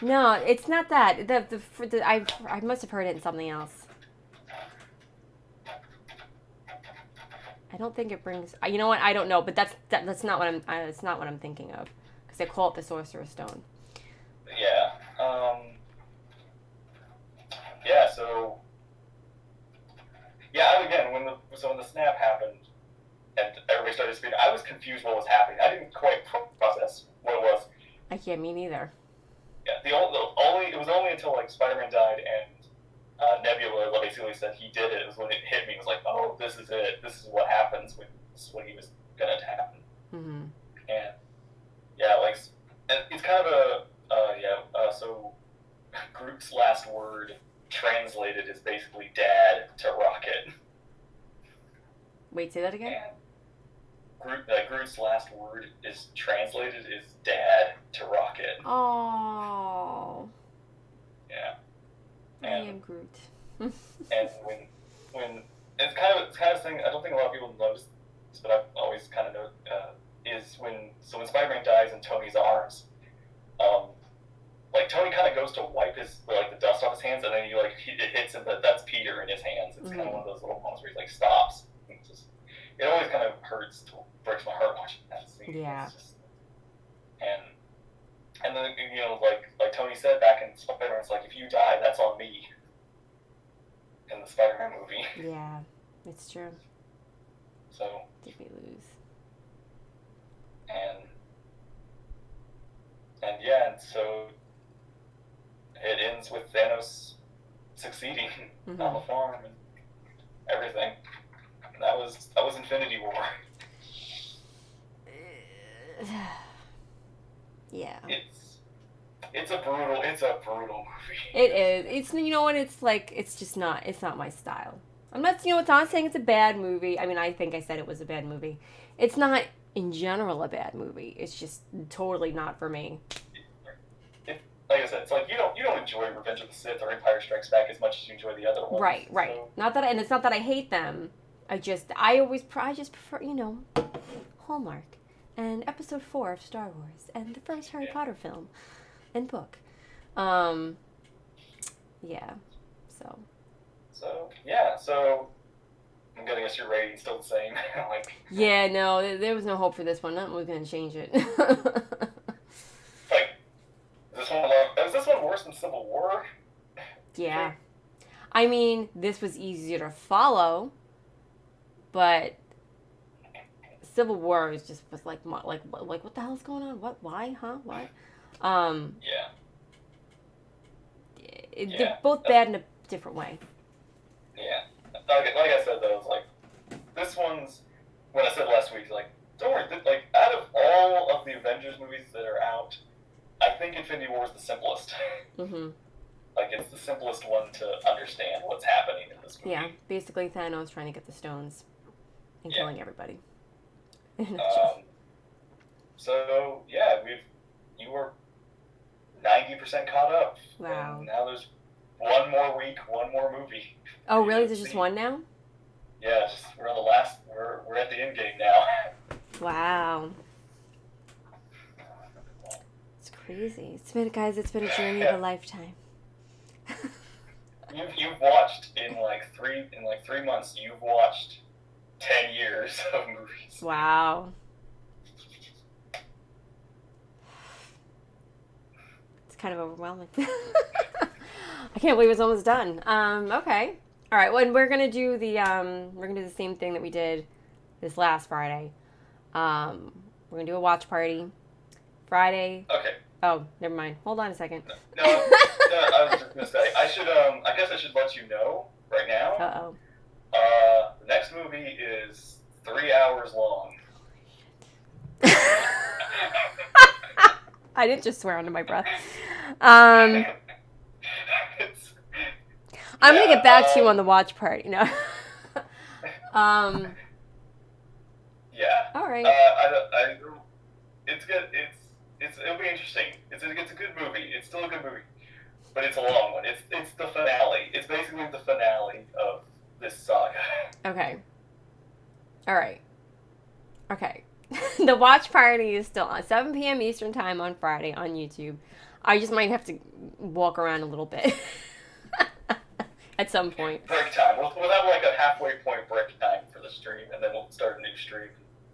No, it's not that. I must have heard it in something else. I don't think it brings. You know what? I don't know, but that's not what it's not what I'm thinking of, because they call it the Sorcerer's Stone. Yeah. Yeah. So. Yeah. Again, when the snap happened, and everybody started speaking, I was confused what was happening. I didn't quite process what it was. I can't mean either. Yeah. It was only until like Spider-Man died and Nebula basically said he did it. It was when it hit me. It was like, oh, this is it. This is what happens when this is what he was gonna happen. Mm-hmm. And yeah, like it's kind of so Groot's last word translated is basically "dad" to Rocket. Wait, say that again. And Groot's last word is translated is "dad" to Rocket. Oh. Yeah. I am Groot. And when it's kind of a thing I don't think a lot of people notice, but I've always kind of noticed is when Spider-Man dies in Tony's arms, like Tony kind of goes to wipe the dust off his hands, and then it hits him that that's Peter in his hands. It's kind of one of those little moments where he like stops. It always kind of breaks my heart watching that scene. Yeah. And then like Tony said back in Spider-Man, it's like if you die, that's on me. In the Spider-Man movie. Yeah, it's true. So. Did we lose? And so it ends with Thanos succeeding on the farm and everything. And that was Infinity War. Yeah. It's a brutal movie. It is. It's, you know what, it's like, it's not my style. I'm not saying it's a bad movie. I mean, I think I said it was a bad movie. It's not, in general, a bad movie. It's just totally not for me. Like I said, it's like you don't enjoy Revenge of the Sith or Empire Strikes Back as much as you enjoy the other ones. Right. So. And it's not that I hate them. I just prefer, Hallmark and Episode 4 of Star Wars and the first Harry Potter film and book. Yeah. So I'm gonna guess your rating's still the same. Yeah, no, there was no hope for this one. Nothing was gonna change it. Is this one worse than Civil War? Yeah. I mean, this was easier to follow, but Civil War was like what the hell's going on? What? Why? Huh? What? Yeah. they're both bad in a different way. Yeah. Like I said, though, it's like, this one's, when I said last week, like, don't worry, like, out of all of the Avengers movies that are out, I think Infinity War is the simplest. Mm-hmm. Like, it's the simplest one to understand what's happening in this movie. Yeah, basically Thanos trying to get the stones and killing everybody. So, yeah, you were 90% caught up. Wow. And now there's one more week, one more movie. Oh, really? There's just one now? Yeah, we're on the last, we're at the end game now. Wow. It's crazy. It's been a journey of a lifetime. You've watched in like 3 months. You've watched 10 years of movies. Wow. It's kind of overwhelming. I can't believe it's almost done. Okay. All right. Well, we're gonna do the same thing that we did this last Friday. We're gonna do a watch party. Friday. Okay. Oh, never mind. Hold on a second. No, I was just gonna say I guess I should let you know right now. Uh-oh. The next movie is 3 hours long. I didn't just swear under my breath. I'm gonna get back to you on the watch party. No. Yeah. All right. It's good. It'll be interesting. It's a good movie. It's still a good movie, but it's a long one. It's the finale. It's basically the finale of this saga. Okay. All right. Okay. The watch party is still on 7 p.m. Eastern time on Friday on YouTube. I just might have to walk around a little bit at some point. Break time. We'll have like a halfway point break time for the stream, and then we'll start a new stream.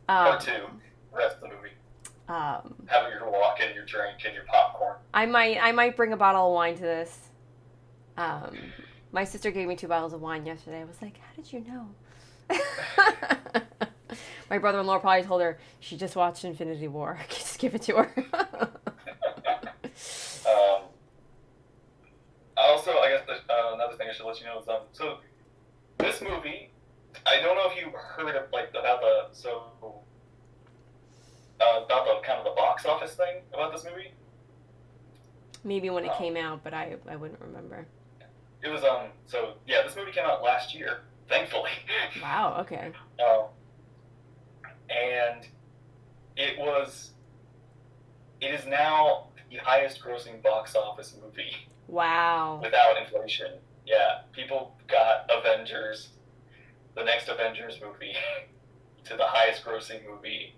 Part 2. Rest of the movie. Have your walk and your drink and your popcorn. I might bring a bottle of wine to this. My sister gave me 2 bottles of wine yesterday. I was like, how did you know? My brother-in-law probably told her she just watched Infinity War. Just give it to her. Also, I guess another thing I should let you know is so this movie, I don't know if you heard of about the kind of the box office thing about this movie. Maybe when it came out, but I wouldn't remember. It was so yeah, this movie came out last year, thankfully. Wow. Okay. And it is now the highest grossing box office movie. Wow. Without inflation. Yeah, people got Avengers, the next Avengers movie, to the highest grossing movie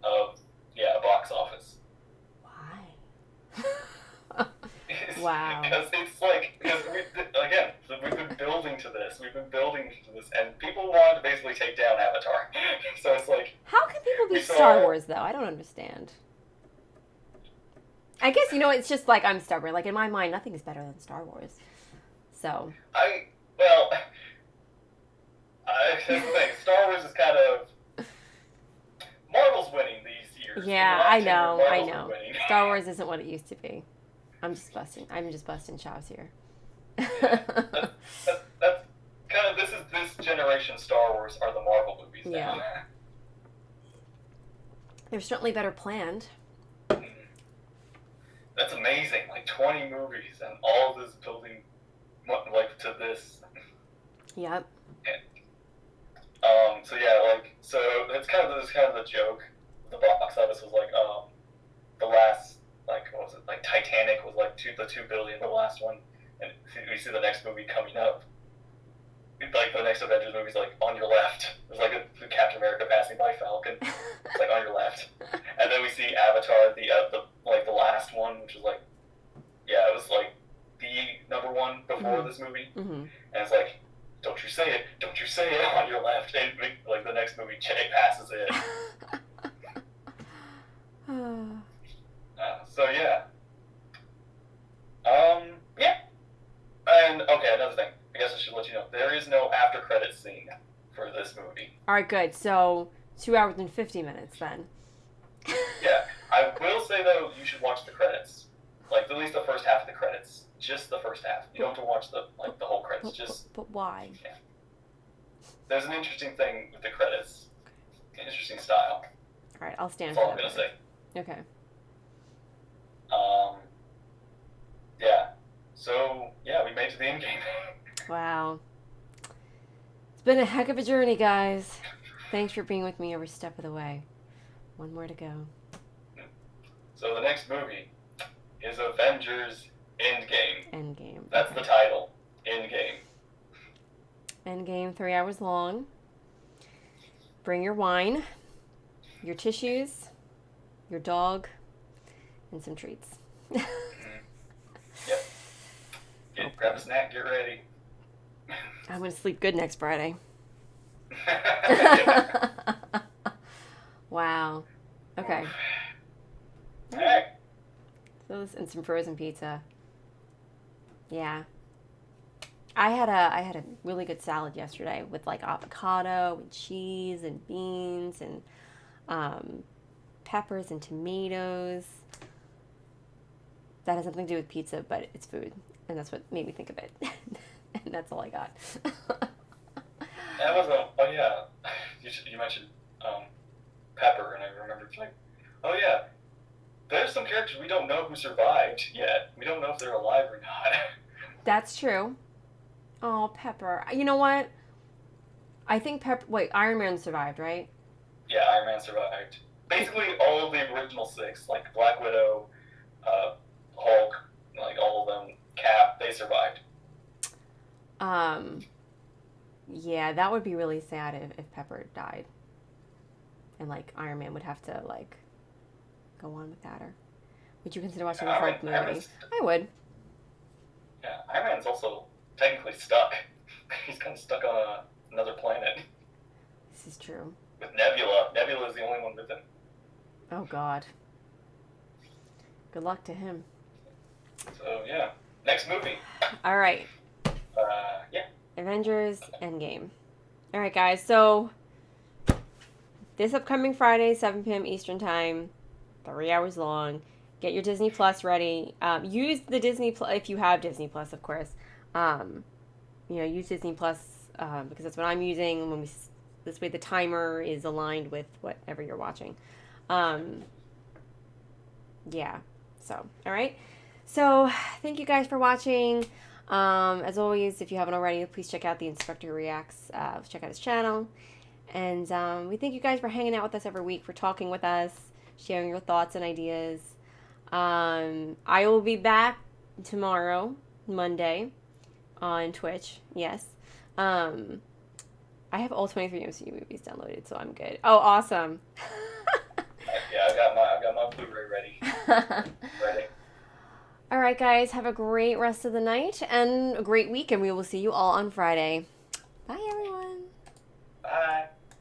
of box office. Why? Wow. Because we've been building to this. And people wanted to basically take down Avatar. So it's like, how can people beat Star Wars though? I don't understand. I guess it's just like I'm stubborn. Like in my mind, nothing is better than Star Wars. So. Here's the thing. Star Wars is kind of Marvel's winning these years. Yeah, I know. Star Wars isn't what it used to be. I'm just busting chops here. That's kind of this generation Star Wars are the Marvel movies now. Yeah. They're certainly better planned. That's amazing. Like 20 movies and all this building to this. Yep. So that's kind of the joke. The box office was like the last what was it, like Titanic was like the $2 billion, the last one, and we see the next movie coming up. Like the next Avengers movie is like on your left. There's like a Captain America passing by Falcon. It's like on your left, and then we see Avatar, the last one, which was like, it was like the number one before this movie, and it's like, don't you say it on your left, and like the next movie, Che passes it. And okay, another thing. I guess I should let you know there is no after credits scene for this movie. All right, good. So 2 hours and 50 minutes then. Yeah, I will say though, you should watch the credits. Like at least the first half of the credits. Just the first half. You don't have to watch the whole credits. But why? Yeah. There's an interesting thing with the credits. An interesting style. All right, I'll stand That's for all I'm that. gonna say. Okay. Yeah. So yeah, we made it to the end game. Wow. It's been a heck of a journey, guys. Thanks for being with me every step of the way. One more to go. So the next movie is Avengers Endgame. Endgame. That's the title. Endgame. Endgame, 3 hours long. Bring your wine, your tissues, your dog, and some treats. Yep. Grab a snack, get ready. I'm going to sleep good next Friday. Wow. Okay. Alright. And some frozen pizza. Yeah. I had a really good salad yesterday with like avocado and cheese and beans and peppers and tomatoes. That has nothing to do with pizza, but it's food, and that's what made me think of it. And that's all I got. That was oh yeah, you mentioned Pepper, and I remembered like, oh yeah, there's some characters we don't know who survived yet. We don't know if they're alive or not. That's true. Oh, Pepper. You know what? I think Wait, Iron Man survived, right? Yeah, Iron Man survived. Basically, all of the original 6, like Black Widow, Hulk, like all of them, Cap, they survived. Yeah, that would be really sad if Pepper died. And, like, Iron Man would have to, like, go on without her. Would you consider watching the Hulk movie? I would. Yeah, Iron Man's also technically stuck. He's kind of stuck on another planet. This is true. With Nebula. Nebula is the only one with him. Oh, God. Good luck to him. So, yeah. Next movie. All right. Yeah. Avengers Endgame. All right, guys. So, this upcoming Friday, 7 p.m. Eastern Time, 3 hours long. Get your Disney Plus ready. Use the Disney Plus, if you have Disney Plus, of course. Use Disney Plus because that's what I'm using. This way the timer is aligned with whatever you're watching. Yeah. So, all right. So, thank you guys for watching. As always, if you haven't already, please check out the Inspector Reacts. Check out his channel. And we thank you guys for hanging out with us every week, for talking with us, sharing your thoughts and ideas. I will be back tomorrow, Monday, on Twitch. Yes. I have all 23 MCU movies downloaded, so I'm good. Oh, awesome. Yeah, I got my Blu-ray ready. Ready. All right, guys, have a great rest of the night and a great week, and we will see you all on Friday.